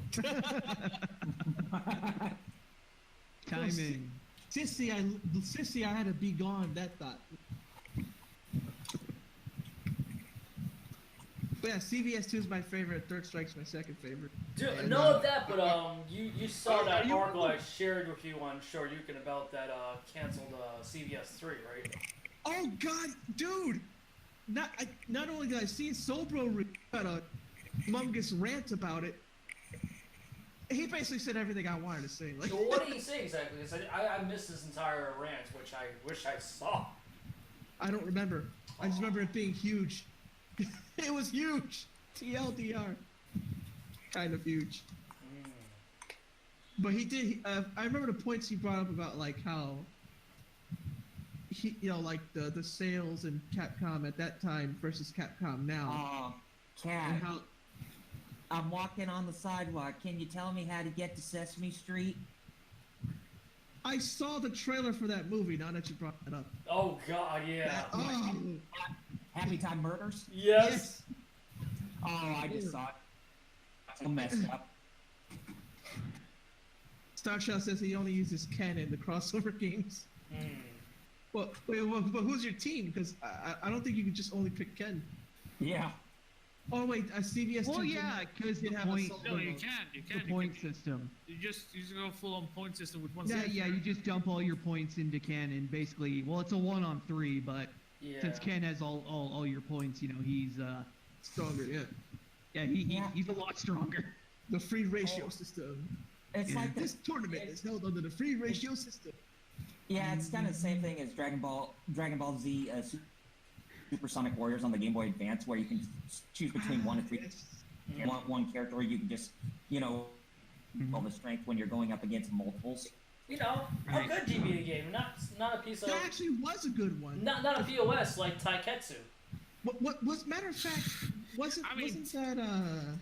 Timing. Sissy, I had to be gone, that thought. But yeah, CVS2 is my favorite. Third Strike's my second favorite. Dude, know that, but you saw that article I shared with you on Shoryuken about that canceled CVS3, right? Oh God, dude! Not only did I see Sobro had a humongous rant about it, he basically said everything I wanted to say. Like, so what did he say exactly? Because I missed his entire rant, which I wish I saw. I don't remember. I just remember it being huge. It was huge. TLDR. Kind of huge. But he did. I remember the points he brought up about like how he, like the sales in Capcom at that time versus Capcom now. Cat. And how I'm walking on the sidewalk. Can you tell me how to get to Sesame Street? I saw the trailer for that movie. Now that you brought that up. Oh God, yeah. Happy Time Murders? Yes. Oh, I just saw it. I messed up. Star Child says he only uses Ken in the crossover games. Well, but who's your team? Because I don't think you can just only pick Ken. Yeah. Oh wait, CVS. Well, yeah, because the point. No, you can. The point system. You just go full on point system with one. Yeah, you just dump all your points into Ken, and basically, well, it's a 1-on-3, but since Ken has all your points, he's stronger. Yeah, he's a lot stronger. The free ratio system. It's like this tournament is held under the free ratio system. Yeah, it's kind of the same thing as Dragon Ball Z Supersonic Warriors on the Game Boy Advance, where you can choose between 1 and 3. One character, or you can just, all the strength when you're going up against multiples. You know, a good GBA game, not a piece of. That actually was a good one. Not a POS like Taiketsu. What was matter of fact? Wasn't that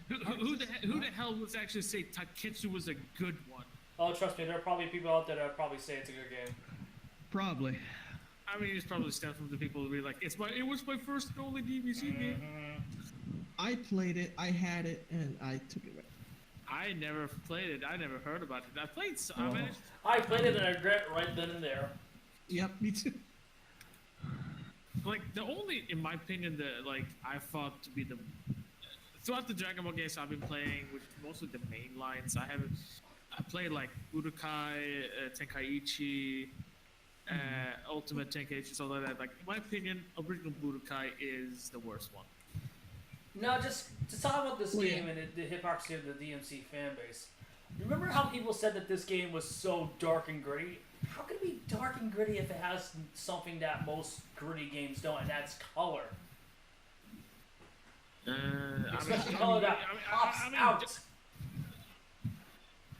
Who the hell would actually say Taiketsu was a good one? Oh, trust me, there are probably people out there that probably say it's a good game. Probably. I mean, it's probably stems from the people who be like, it was my first and only DmC game. I played it, I had it, and I took it away. I never played it. I never heard about it. I played. I played it and I regret right then and there. Yep, me too. Like the only, in my opinion, that like I thought to be the throughout the Dragon Ball games I've been playing, which is mostly the main lines. I played like Budokai, Tenkaichi, Ultimate Tenkaichi, stuff like that. Like in my opinion, original Budokai is the worst one. No, just to talk about this game and the hypocrisy of the DmC fan base. Remember how people said that this game was so dark and gritty? How could it be dark and gritty if it has something that most gritty games don't, and that's color? Especially color that pops out.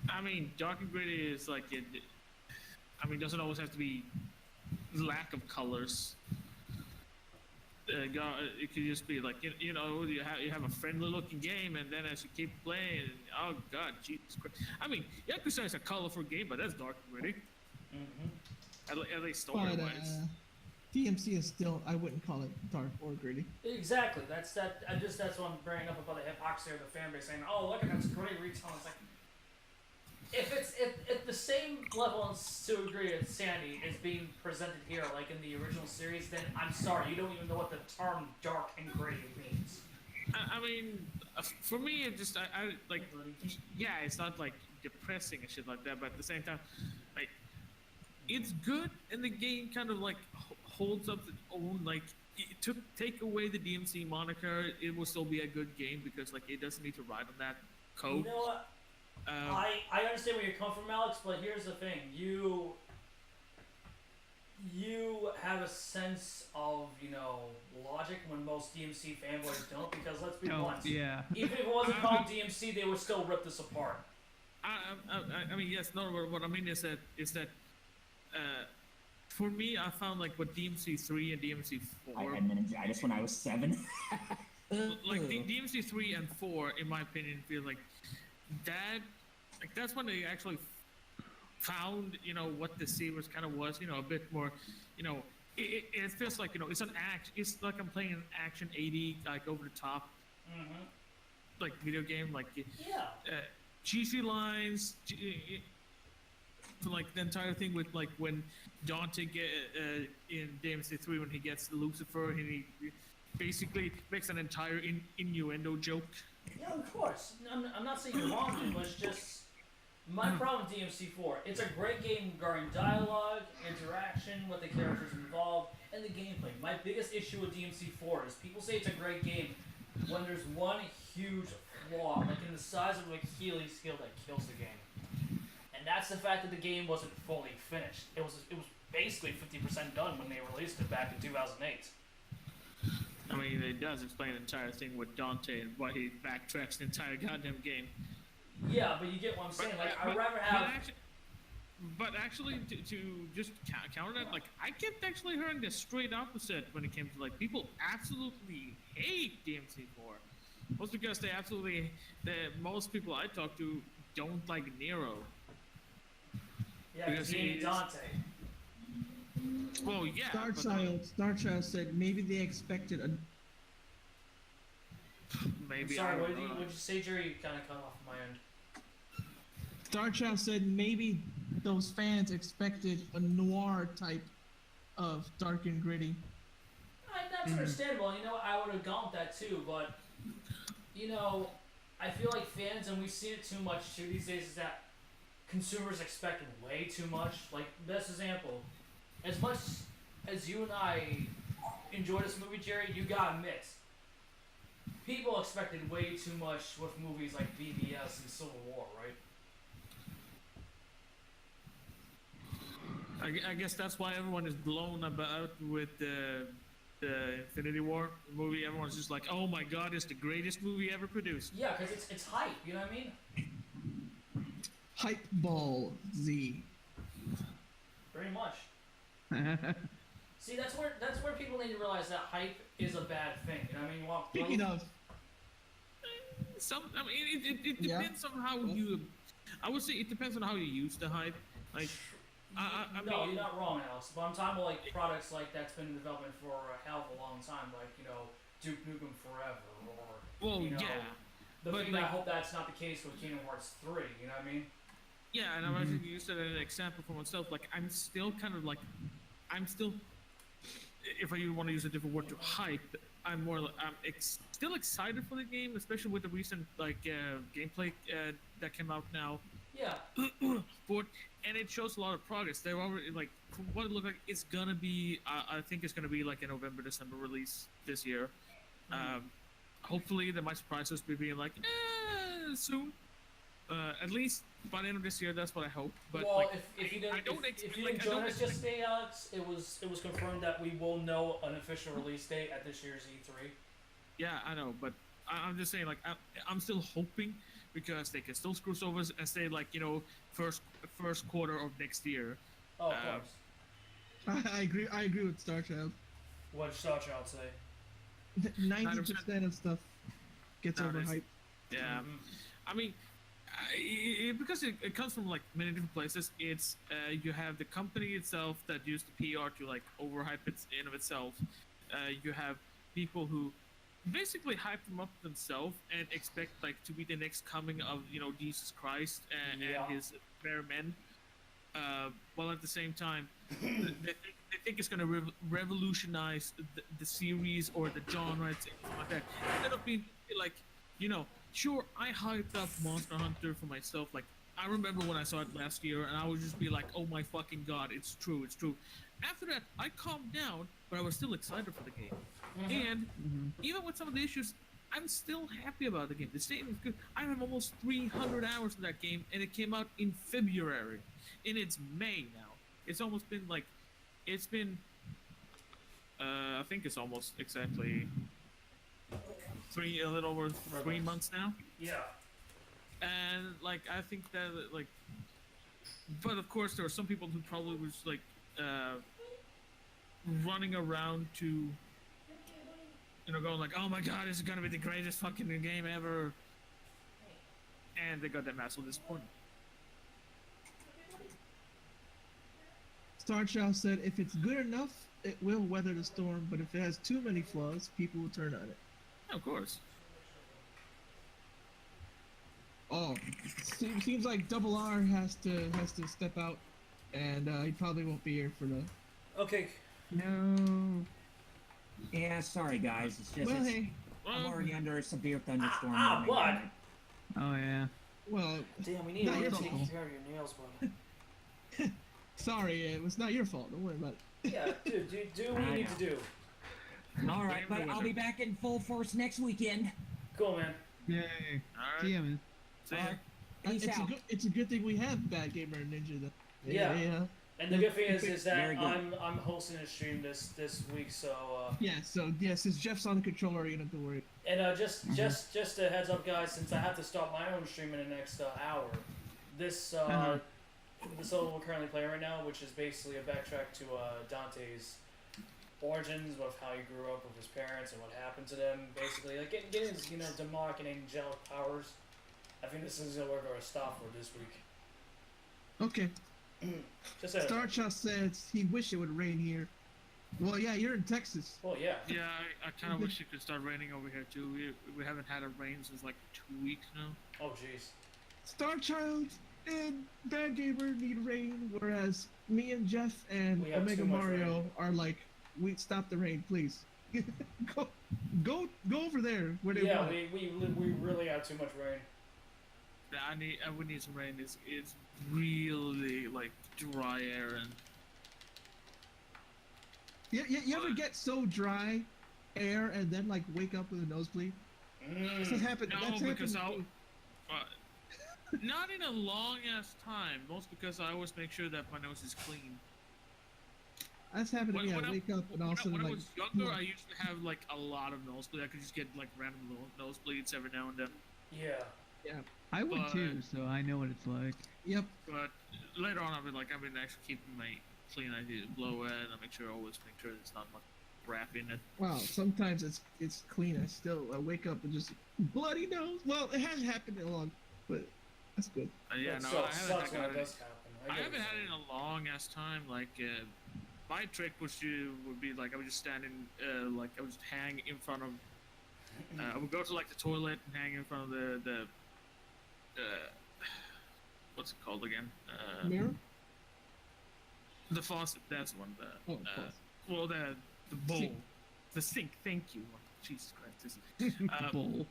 I mean, dark and gritty is like it. I mean, doesn't always have to be lack of colors. It could just be like you have a friendly-looking game, and then as you keep playing, oh god, Jesus Christ! I mean, Yakuza is a colorful game, but that's dark and gritty. At least story-wise. DmC is still, I wouldn't call it dark or gritty. Exactly. That's what I'm bringing up about the hypocrisy of the fan base saying, "Oh, look at that's gritty retail." It's like, if the same level to a degree of sanity is being presented here, like in the original series, then I'm sorry, you don't even know what the term dark and gritty means. I mean, for me, it just I like, yeah, it's not like depressing and shit like that, but at the same time, like, it's good, and the game kind of like holds up its own. Like, take away the DmC moniker, it will still be a good game because like it doesn't need to ride on that code. You know what? I understand where you come from, Alex, but here's the thing: you have a sense of logic when most DmC fanboys don't. Because let's be blunt, yeah. Even if it wasn't called DmC, they would still rip this apart. I mean, yes, no. What I mean is that for me, I found like what DmC 3 and DmC 4. I had meningitis when I was 7. Like the DmC 3 and 4, in my opinion, feel like that. Like that's when they actually found, what the series kind of was, a bit more, it feels like, it's an act. It's like I'm playing an action 80, like over the top, like video game, like cheesy lines, like the entire thing with like when Dante in DmC 3 when he gets Lucifer and he basically makes an entire innuendo joke. Yeah, of course. I'm not saying you're wrong, it was just my problem with DmC 4. It's a great game regarding dialogue, interaction with the characters involved, and the gameplay. My biggest issue with DmC 4 is people say it's a great game when there's one huge flaw, like in the size of an Achilles heel that kills the game. And that's the fact that the game wasn't fully finished. It was basically 50% done when they released it back in 2008. I mean, it does explain the entire thing with Dante and why he backtracks the entire goddamn game. Yeah, but you get what I'm saying. I'd rather have. But actually, to just counter that, like, I kept actually hearing the straight opposite when it came to, like, people absolutely hate DmC 4. Most because most people I talk to don't like Nero. Yeah, because he Dante. Well, yeah. Starchild said maybe they expected a. Maybe. Sorry, what did you say, Jerry? You kind of cut off my end. Starchild said maybe those fans expected a noir type of dark and gritty. That's understandable. I would have gone with that too, but I feel like fans, and we've seen it too much too these days, is that consumers expect way too much. Like, best example, as much as you and I enjoy this movie, Jerry, you gotta admit, people expected way too much with movies like BBS and Civil War, right? I guess that's why everyone is blown about with the Infinity War movie. Everyone's just like, oh my god, it's the greatest movie ever produced. Yeah, because it's hype, you know what I mean? Hype ball Z. Pretty much. See, that's where people need to realize that hype is a bad thing. You know what I mean? Well, Speaking of, I mean, it depends on how you. I would say it depends on how you use the hype. Like, no, you're not wrong, Alex. But I'm talking about like products like that's been in development for a hell of a long time, like Duke Nukem Forever, or I hope that's not the case with Kingdom Hearts 3. You know what I mean? Yeah, and I was used as an example for myself. Like, I'm still kind of like, if I want to use a different word to hype, I'm still excited for the game, especially with the recent gameplay that came out now. Yeah. And it shows a lot of progress. They're already like, from what it looks like, it's gonna be. I think it's gonna be like a November, December release this year. Hopefully, they might surprise us by being like, soon. At least by the end of this year, that's what I hope. But well, if you didn't join us yesterday, Alex, it was confirmed that we will know an official release date at this year's E3. Yeah, I know, but I'm just saying, like, I'm still hoping because they can still screw us over and say, like, first quarter of next year. Oh, of course. I agree with Starchild. What did Starchild say? 90% of stuff gets overhyped. Yeah, I mean, because it comes from like many different places. It's you have the company itself that used the PR to like overhype it in of itself. You have people who basically hype them up themselves and expect like to be the next coming of Jesus Christ and his bare men. While at the same time, they think it's going to revolutionize the series or the genre and things like that. Instead of being like, sure, I hyped up Monster Hunter for myself. Like, I remember when I saw it last year, and I would just be like, oh my fucking god, it's true, it's true. After that, I calmed down, but I was still excited for the game. And even with some of the issues, I'm still happy about the game. The same is good. I have almost 300 hours in that game, and it came out in February. And it's May now. It's almost been like, I think it's almost exactly a little over 3 months now. Yeah. And like, I think that like, but of course there were some people who probably was like running around to going like, oh my god, this is gonna be the greatest fucking game ever, and they got that massive disappointment. Starchild said if it's good enough it will weather the storm, but if it has too many flaws people will turn on it. Of course. Oh, seems like Double R has to step out, and he probably won't be here for the. Okay. No. Yeah, sorry guys. It's just I'm already under a severe thunderstorm. What? Oh yeah. Well. Damn, we need to take care of your nails, bud. Sorry, it was not your fault. Don't worry about it. Yeah, dude, do what you need to do. All right, but I'll be back in full force next weekend. Cool, man. Yay. All right. See ya, man. See ya. It's a good thing we have Bad Gamer and Ninja though. Yeah. And the good thing is that I'm hosting a stream this week, so since Jeff's on the controller, you don't have to worry. And just a heads up, guys, since I have to start my own stream in the next hour, this level we're currently playing right now, which is basically a backtrack to Dante's origins of how he grew up with his parents and what happened to them, basically like getting his demonic and angelic powers. I think this is where we're going to stop for this week. Okay. Starchild says he wish it would rain here. Well, yeah, you're in Texas. Well, yeah. Yeah, I kind of wish it could start raining over here too. We haven't had a rain since like 2 weeks now. Oh jeez. Starchild and Bad Gamer need rain, whereas me and Jeff and Omega Mario are like, we stop the rain, please. go over there where they want. Yeah, we really have too much rain. I would need some rain. It's really like dry air and. You ever get so dry air and then like wake up with a nosebleed? That's happened. No, that's because happened. Not in a long ass time. Most because I always make sure that my nose is clean. That's happened to me. I wake up and also when like. I was younger, I used to have like a lot of nosebleeds. I could just get like random nosebleeds every now and then. Yeah. I would too, so I know what it's like. Yep. But later on, I've been actually keeping my clean. I do blow it. I always make sure there's not much crap in it. Wow, sometimes it's clean. I wake up and just bloody nose. Well, it hasn't happened in a long, but that's good. Yeah, It no, sucks when it does happen. I haven't had it in a long ass time. Like, my trick would be like I would just stand in, like I would just hang in front of. I would go to like the toilet and hang in front of the what's it called again? Mirror? The faucet. That's one. Faucet. Well, the bowl, Sink. The sink. Thank you. Jesus Christ. Bowl.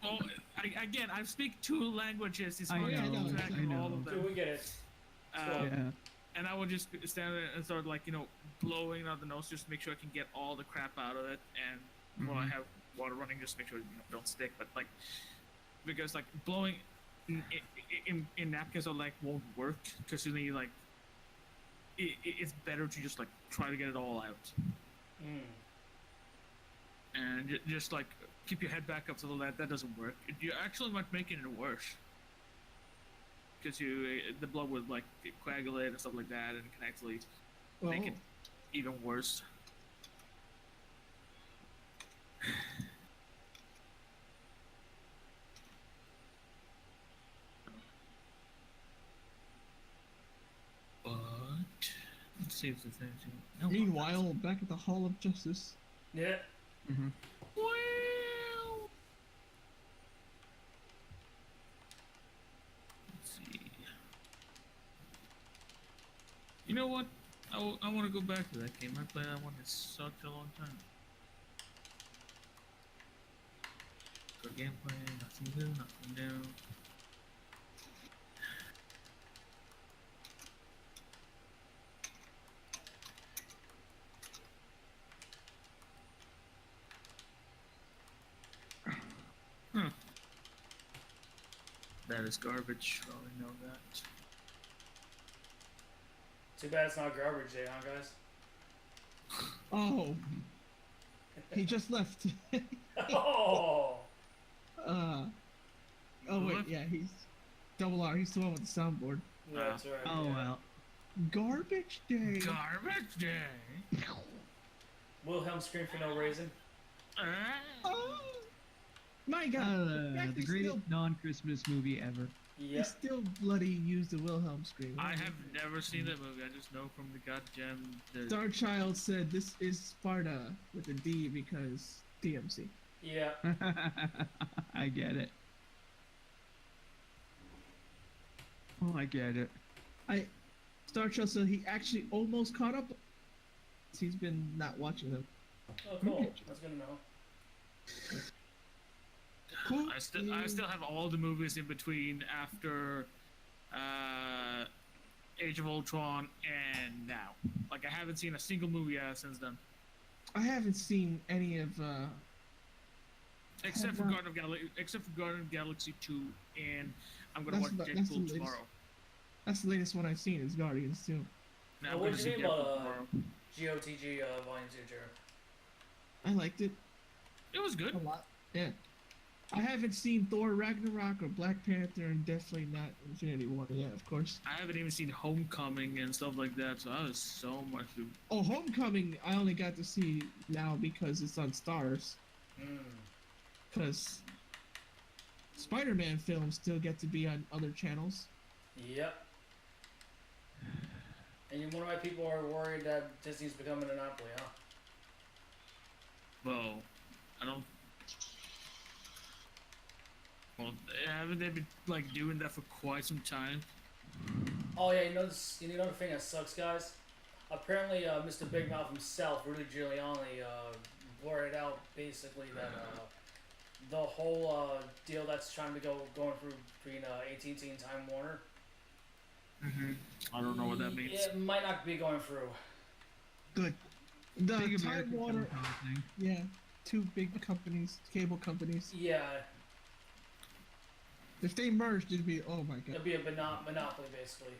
Well, I speak 2 languages. It's I hard to know, keep track I of know. all of them. Dude, we get it. Yeah. And I would just stand there and start like blowing out the nose just to make sure I can get all the crap out of it. And while I have water running, just make sure don't stick. But like, because like blowing in napkins like won't work because then you like it's better to just like try to get it all out. And just like keep your head back up so that doesn't work. You actually might making it worse because the blood would like coagulate and stuff like that, and it can actually make it even worse. But let's see if there's anything. No, Meanwhile, back at the Hall of Justice. Yeah. Well, let's see. You know what? I want to go back to that game. I played that one in such a long time. So gameplay, nothing new, nothing new. That is garbage. Oh, I know that. Too bad it's not garbage day, huh, guys? Oh. He just left. Oh! Oh wait, yeah, he's double R. He's the one with the soundboard. Yeah, that's right. Oh yeah. well. Garbage day. Garbage day. Wilhelm screamed for no reason. Oh my God! The greatest non-Christmas movie ever. Yeah. He still bloody used the Wilhelm scream. I have never seen that movie. I just know from the goddamn. Starchild said this is Sparta with a D because DmC. Yeah. I get it. Oh, I get it. Starchild said he actually almost caught up. He's been not watching them. Oh, cool. That's good to know. Cool. I still have all the movies in between after Age of Ultron and now. Like I haven't seen a single movie since then. I haven't seen any of. Except for Guardian of Galaxy 2, and I'm gonna watch Deadpool tomorrow. That's the latest one I've seen is Guardians too. Now Oh, I'm what gonna did see you name Deadpool tomorrow. GOTG Volume 2, Jared? I liked it It was good. a lot. Yeah. I haven't seen Thor Ragnarok or Black Panther, and definitely not Infinity War. Yeah, of course. I haven't even seen Homecoming and stuff like that, so I was so much. Oh, Homecoming! I only got to see now because it's on Stars. Because Spider-Man films still get to be on other channels. Yep. And one of my people are worried that Disney's becoming a monopoly, huh? Well, I don't. Well, haven't they been like doing that for quite some time? Oh yeah, you know the thing that sucks, guys? Apparently, Mr. Big Mouth himself, Rudy Giuliani, blurted out basically that the whole deal that's trying to going through between AT&T and Time Warner. I don't know what that means. It might not be going through. Good. The Big Time American Warner, kind of thing. yeah, 2 big companies, cable companies. Yeah, If they merged, it'd be oh my god. it'll be a monopoly basically.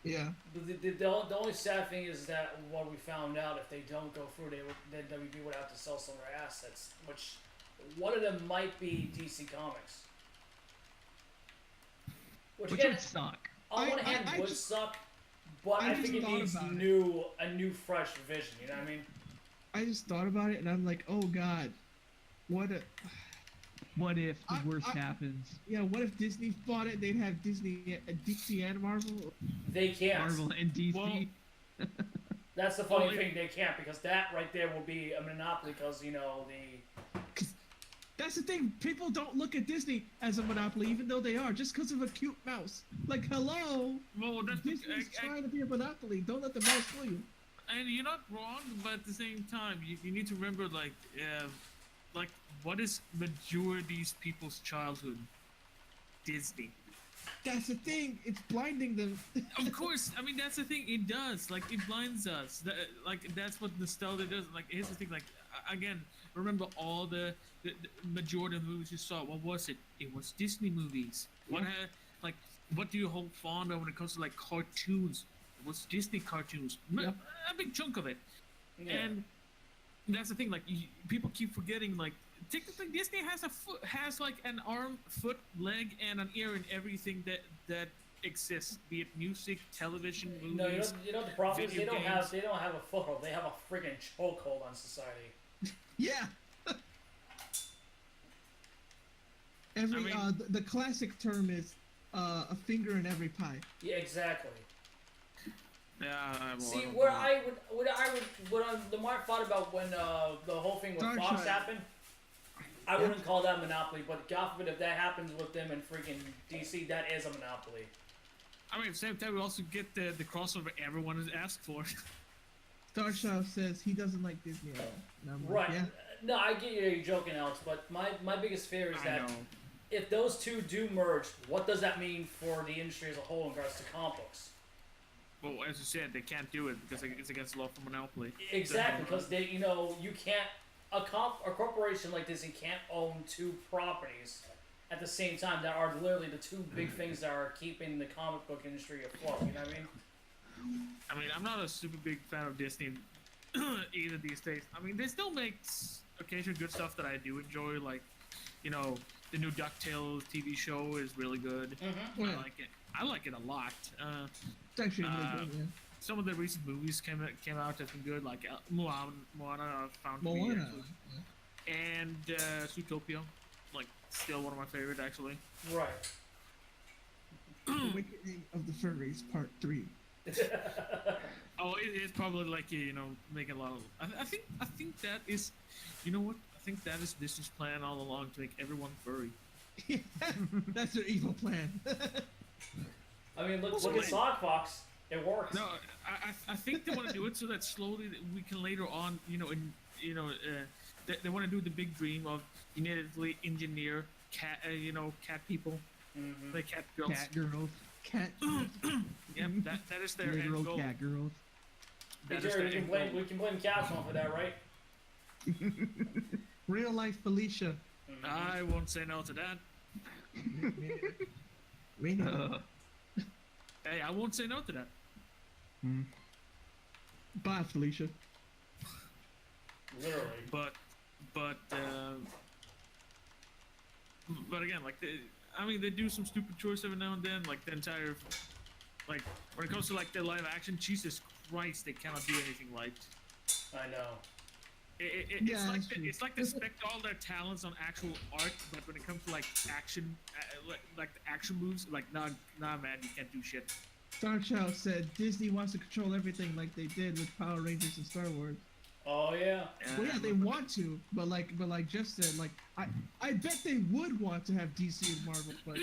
Yeah. The only sad thing is that what we found out, if they don't go through, then WB would have to sell some of their assets, which one of them might be DC Comics. Which Which again, would suck. on one I hand would just- suck, but I think it needs a new fresh vision. You know what I mean? I just thought about it, and I'm like, oh god, what if the worst happens? Yeah, what if Disney bought it? They'd have Disney, DC, and Marvel. They can't. Marvel and DC. Well, that's the funny thing. They can't, because that right there will be a monopoly. Because that's the thing. People don't look at Disney as a monopoly, even though they are, just because of a cute mouse. Like, hello, Disney's trying to be a monopoly. Don't let the mouse fool you. And you're not wrong, but at the same time, you need to remember, like, what is majority's people's childhood? Disney. That's the thing. It's blinding them. Of course. I mean, that's the thing. It does. Like, it blinds us. That's what nostalgia does. Like, here's the thing. Like, again, remember all the majority of the movies you saw. What was it? It was Disney movies. Yeah. What do you hold fond of when it comes to, like, cartoons? It was Disney cartoons. Yeah. A big chunk of it. Yeah. And that's the thing. Like, people keep forgetting, like, technically Disney has like an arm, foot, leg, and an ear in everything that exists, be it music, television, movies. No, you know the problem is they don't games. have a foothold. They have a friggin' chokehold on society. Yeah. The classic term is a finger in every pie. Yeah, exactly. Yeah. See, the more I thought about when the whole thing with Fox happened, I wouldn't call that monopoly. But God forbid if that happens with them in freaking DC, that is a monopoly. I mean, at the same time, we also get the crossover everyone has asked for. Starshaw says he doesn't like Disney at all. And I'm Right. Like, yeah. No, I get you're joking, Alex, but my biggest fear is that if those two do merge, what does that mean for the industry as a whole in regards to comic books? Well, as you said, they can't do it because it's against the law for monopoly. Exactly, because you can't. A corporation like Disney can't own two properties at the same time that are literally the two big things that are keeping the comic book industry afloat. You know what I mean? I mean, I'm not a super big fan of Disney either these days. I mean, they still make occasional good stuff that I do enjoy, like, the new DuckTales TV show is really good. Mm-hmm. I like it. I like it a lot. It's actually really good, yeah. Some of the recent movies came out that's been good, like Moana found to Moana. be and Zootopia, like, still one of my favorite, actually. Right. The Awakening of the Furries Part 3. Oh, it's probably like making a lot of. I think that is, you know what? I think that is Disney's plan all along, to make everyone furry. That's their evil plan. I mean, look at Sock Fox. It works. No, I think they want to do it so that slowly we can later on, they want to do the big dream of genetically engineer cat people, like cat girls. Cat girls. Cat. Yep, that is their Literal end goal. cat girls. Hey, Jerry, we can blame Capsule for that, right? Real life Felicia. I won't say no to that. Hey, I won't say no to that. Bye, Felicia. Literally. But again, like, they do some stupid choice every now and then, like the entire, like, when it comes to, like, the live action, Jesus Christ, they cannot do anything right. I know. It's like they spec all their talents on actual art, but when it comes to, like, action, like the action moves, like, nah, man, you can't do shit. Starchild said Disney wants to control everything like they did with Power Rangers and Star Wars. Oh yeah. Well, yeah, they want to, but like Jeff said, like I bet they would want to have DC and Marvel, but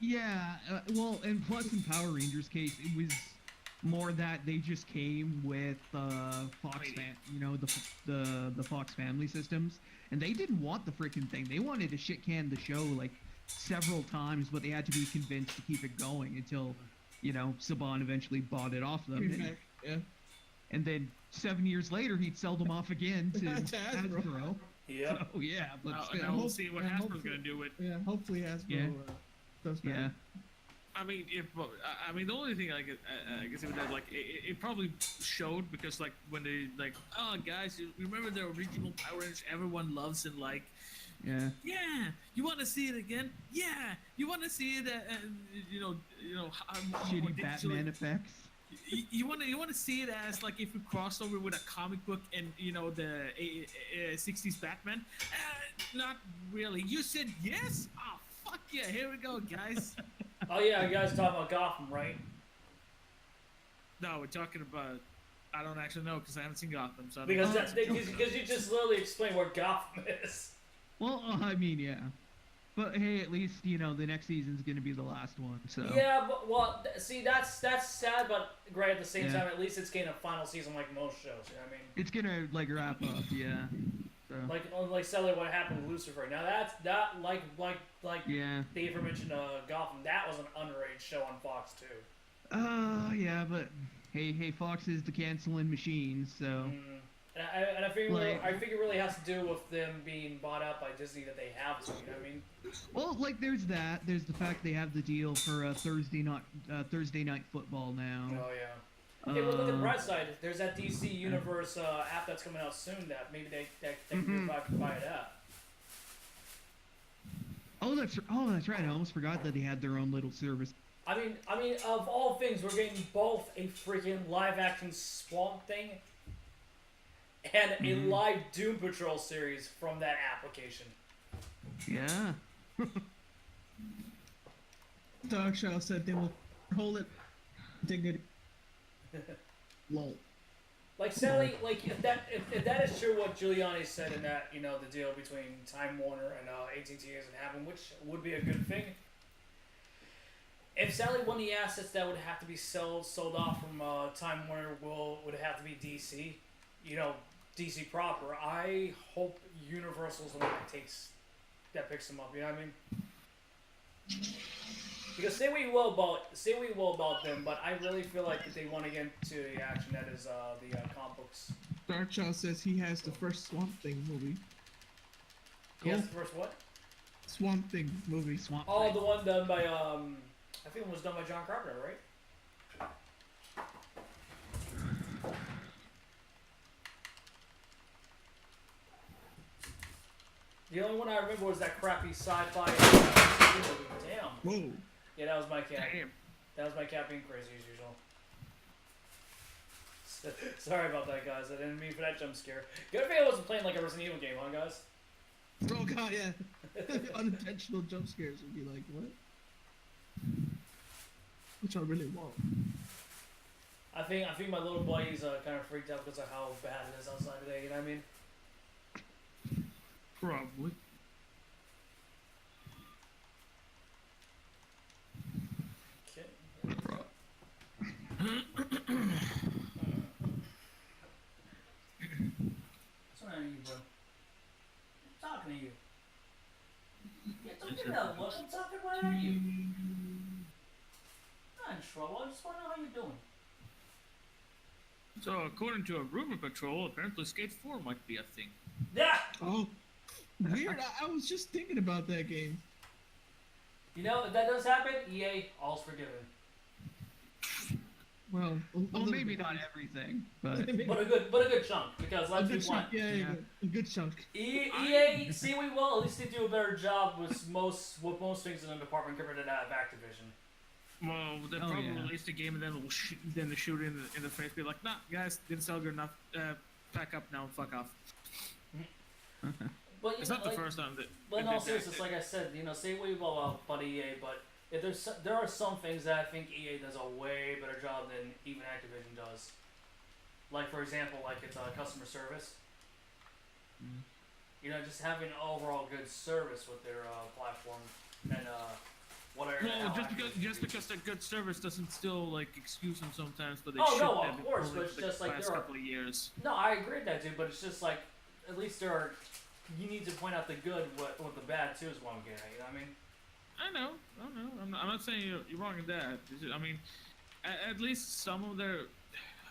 yeah, well, and plus in Power Rangers' case, it was more that they just came with Fox, the Fox family systems, and they didn't want the freaking thing. They wanted to shit can the show like several times, but they had to be convinced to keep it going until, Saban eventually bought it off them. Yeah. And then 7 years later, he'd sell them off again to Hasbro. Yeah. So, yeah, but now we'll see what Hasbro's gonna do with. Yeah, hopefully Hasbro does better. Yeah. I mean, the only thing I guess with that, like, it probably showed because, like, when they, like, oh, guys, you remember the original Power Rangers everyone loves and, like, yeah, you want to see it again? Yeah, you want to see it, shitty Batman effects. You want to see it as like if we crossed over with a comic book and the 60s Batman? Not really. You said yes? Oh fuck yeah! Here we go, guys. Oh yeah, you guys talking about Gotham, right? No, we're talking about. I don't actually know because I haven't seen Gotham. So because you just literally explained what Gotham is. Well, I mean, yeah. But hey, at least the next season's gonna be the last one. So yeah, but see, that's sad, but great at the same time. At least it's getting a final season like most shows. You know what I mean? It's gonna like wrap up, yeah. So. Like sadly, what happened with Lucifer. Now that like yeah. the aforementioned Gotham. That was an underage show on Fox too. Yeah, but hey, Fox is the canceling machine, so. And I figure it really has to do with them being bought out by Disney that they have to. You know what I mean? Well, like there's that. There's the fact they have the deal for Thursday night football now. Oh yeah. Hey, well, look at the bright side. There's that DC Universe app that's coming out soon. That maybe they can buy it out. Oh, that's right. I almost forgot that they had their own little service. I mean, of all things, we're getting both a freaking live-action Swamp Thing and a live Doom Patrol series from that application. Yeah. Darkshaw said they will hold it. Dignity. Lol. Like Sally, like if that is true, what Giuliani said in that the deal between Time Warner and AT&T isn't happening, which would be a good thing. If Sally won the assets that would have to be sold off from Time Warner would have to be DC, DC proper. I hope Universal's the one that picks them up. You know what I mean? Because say what you will about them, but I really feel like if they want to get into the action that is the comic books. Darkshaw says he has the first Swamp Thing movie. Yes, the first what? Swamp Thing movie. Swamp Oh, Thing. the one done by I think it was done by John Carpenter, right? The only one I remember was that crappy sci-fi movie. Damn. Whoa. Yeah, that was my cat. Damn. That was my cat being crazy as usual. Sorry about that, guys. I didn't mean for that jump scare. Good thing I wasn't playing like a Resident Evil game, huh, guys? Oh god, yeah. Unintentional jump scares would be like, what? Which I really want. I think my little boy is kind of freaked out because of how bad it is outside today. You know what I mean? Probably. Okay. What's wrong with you, bro? I'm talking to you. Yeah, don't give me that look. I'm talking right at you. Not in trouble. I just want to know how you're doing. So, according to a rumor patrol, apparently Skate 4 might be a thing. Yeah! Oh, weird. I was just thinking about that game. You know, if that does happen, EA, all's forgiven. Well, maybe not everything, but But a good chunk, because let's be blunt. Yeah, a good chunk. EA, see we will, at least they do a better job with most things in the department compared to that of Activision. Well, they'll probably release the game and then then they shoot it in the face, be like, nah, guys, didn't sell good enough. Pack up now and fuck off. But it's not the first time that. But in all seriousness, like I said, say what you will about EA, but if there are some things that I think EA does a way better job than even Activision does. Like for example, like its customer service. Just having overall good service with their platform and whatever. Well, just because they're good service doesn't still like excuse them sometimes, but they oh should no, have of course, but it's the just like last there are couple of years. No, I agree with that, dude. But it's just like at least there are. You need to point out the good, what the bad too is what I'm getting at. You know what I mean? I know. I'm not saying you're wrong in that. I mean, at least some of their,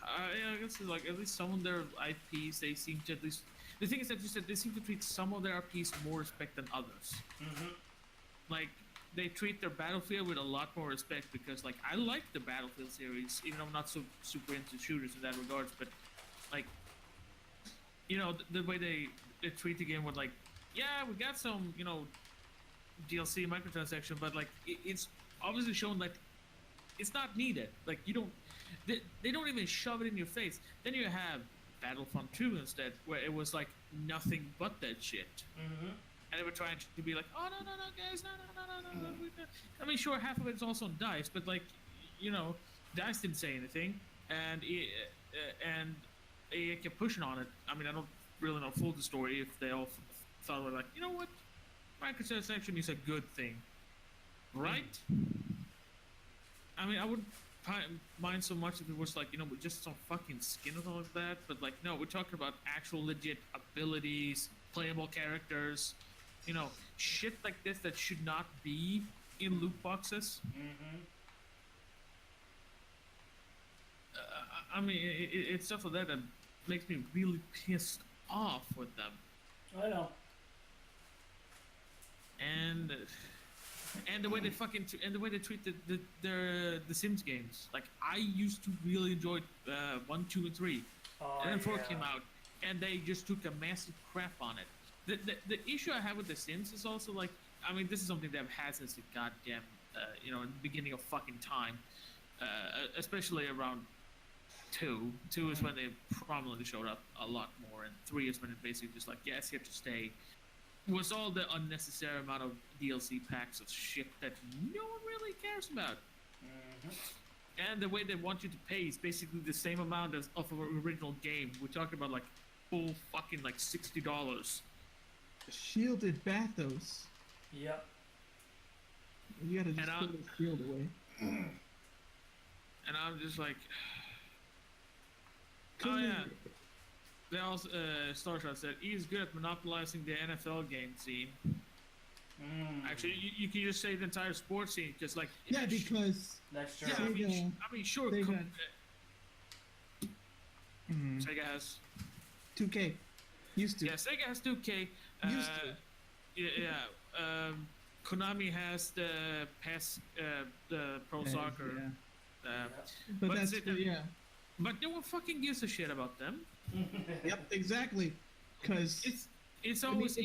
I guess it's like at least some of their IPs, they seem to at least. The thing is that you said they seem to treat some of their IPs more respect than others. Mm-hmm. Like they treat their Battlefield with a lot more respect because, like, I like the Battlefield series, even though I'm not so super into shooters in that regards. But like, the way they treat the game with like, yeah, we got some, DLC microtransaction, but like it's obviously shown that it's not needed. Like you don't They don't even shove it in your face. Then you have Battlefront 2 instead, where it was like nothing but that shit. Mm-hmm. And they were trying to be like, oh no guys, no. I mean, sure, half of it's also on DICE, but like, you know, DICE didn't say anything, and EA kept pushing on it. I mean, I don't really know full the story if they all thought were like, you know what, microtransaction is a good thing, right? I mean, I wouldn't mind so much if it was like, you know, just some fucking skin or something like that, but like, no, we're talking about actual legit abilities, playable characters, you know, shit like this that should not be in loot boxes. Mm-hmm. I mean, it's stuff like that makes me really pissed off with them. I know. And the way they and the way they treat the Sims games. Like, I used to really enjoy 1, 2, and 3, and then 4 came out, and they just took a massive crap on it. The issue I have with the Sims is also like, I mean, this is something they've had since the goddamn you know, in the beginning of fucking time, especially around 2. 2 is when they prominently showed up a lot more, and 3 is when it basically just like, yes, here to stay. Was all the unnecessary amount of DLC packs of shit that no one really cares about. Mm-hmm. And the way they want you to pay is basically the same amount as of an original game. We're talking about like full fucking like $60. Shielded bathos. Yep. You gotta just put the shield away. And I'm just like, oh yeah. They also, Starshot said, he is good at monopolizing the NFL game scene. Actually, you can just say the entire sports scene, because like... Yeah, because... That's true. Yeah, I mean, sure. Sega has... 2K. Used to. Yeah, Sega has 2K. Used to. Yeah. Konami has the PES, the Pro Soccer. Yeah. But that's true, yeah. But no one fucking gives a shit about them. Yep, exactly. Because it's always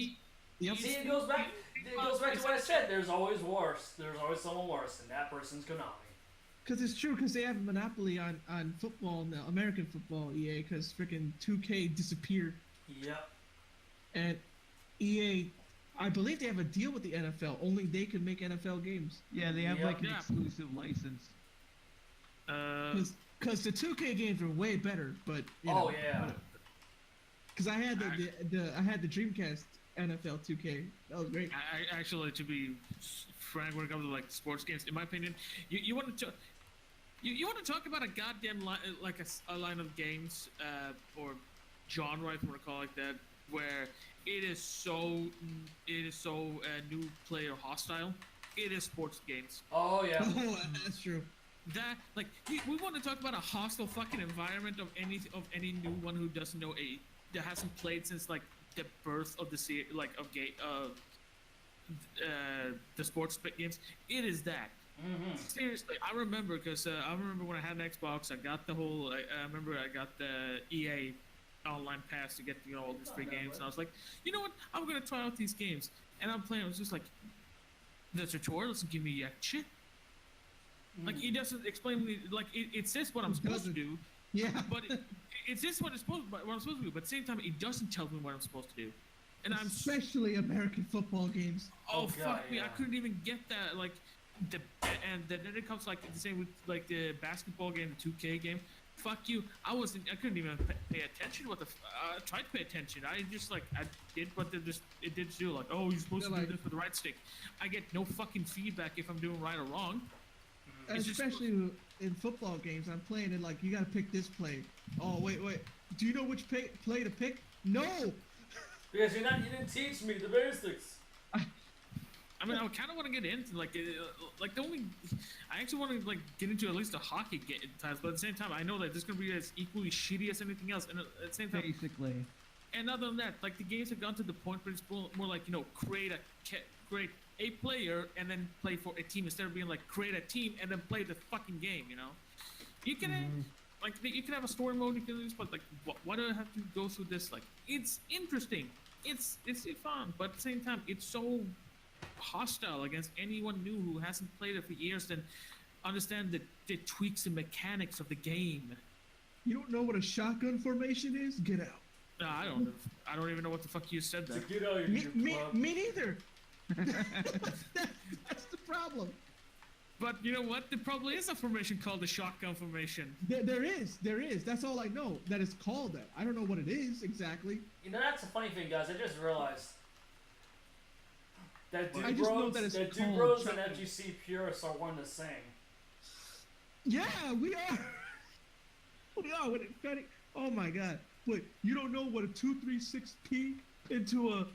yep. See, it goes back to what I said. There's always worse. There's always someone worse, and that person's Konami. Because it's true, because they have a monopoly on football now, American football, EA, because freaking 2K disappeared. Yep. And EA, I believe they have a deal with the NFL. Only they can make NFL games. Yeah, they have like an exclusive license. Because the 2K games are way better, but because I had the Dreamcast NFL 2K, that was great. I actually, to be frank, when it comes to like sports games, in my opinion, you want to talk about a goddamn like a line of games or genre, if you want to call it like that, where it is so new player hostile. It is sports games. Oh yeah. Oh, that's true. That like we want to talk about a hostile fucking environment of any new one who doesn't know that hasn't played since like the birth of the the sports games. It is that. Mm-hmm. Seriously, I remember because I remember when I had an Xbox, I got the whole. I remember I got the EA online pass to get all these free games, and I was like, you know what? I'm gonna try out these games, and I'm playing. I was just like, the tutorial doesn't give me shit. Like, it doesn't explain me, like, it says what I'm supposed to do. Yeah. But it says what I'm supposed to do, but at the same time, it doesn't tell me what I'm supposed to do. And especially American football games. Oh, fuck me. I couldn't even get that, like, and then it comes, like, the same with, like, the basketball game, the 2K game. Fuck you. I couldn't even pay attention I tried to pay attention. I just, like, I did what it did do. Like, oh, you're supposed to do this with the right stick. I get no fucking feedback if I'm doing right or wrong. Especially in football games, I'm playing it like, you gotta pick this play. Oh, wait. Do you know which play to pick? No! Because you didn't teach me the basics. I mean, I kind of want to get into, like the only... I actually want to, like, get into at least a hockey game times, but at the same time, I know that this is going to be as equally shitty as anything else, and at the same time... Basically. And other than that, like, the games have gone to the point where it's more like, you know, create a player and then play for a team instead of being like create a team and then play the fucking game. You know, you can you can have a story mode, you can lose, but like why do I have to go through this? Like, it's interesting, it's fun, but at the same time it's so hostile against anyone new who hasn't played it for years. Then understand the tweaks and mechanics of the game. You don't know what a shotgun formation is? Get out. No, I don't even know what the fuck you said there. So get out of your club. Me neither. That's the problem. But you know what? There probably is a formation called the shotgun formation. There is. That's all I know. That it's called that. I don't know what it is exactly. You know, that's the funny thing, guys. I just realized that I just know that it's called Bros and shotgun. FGC Purists are one the same. Yeah, we are. We are. Oh my god. Wait, you don't know what a 236P into a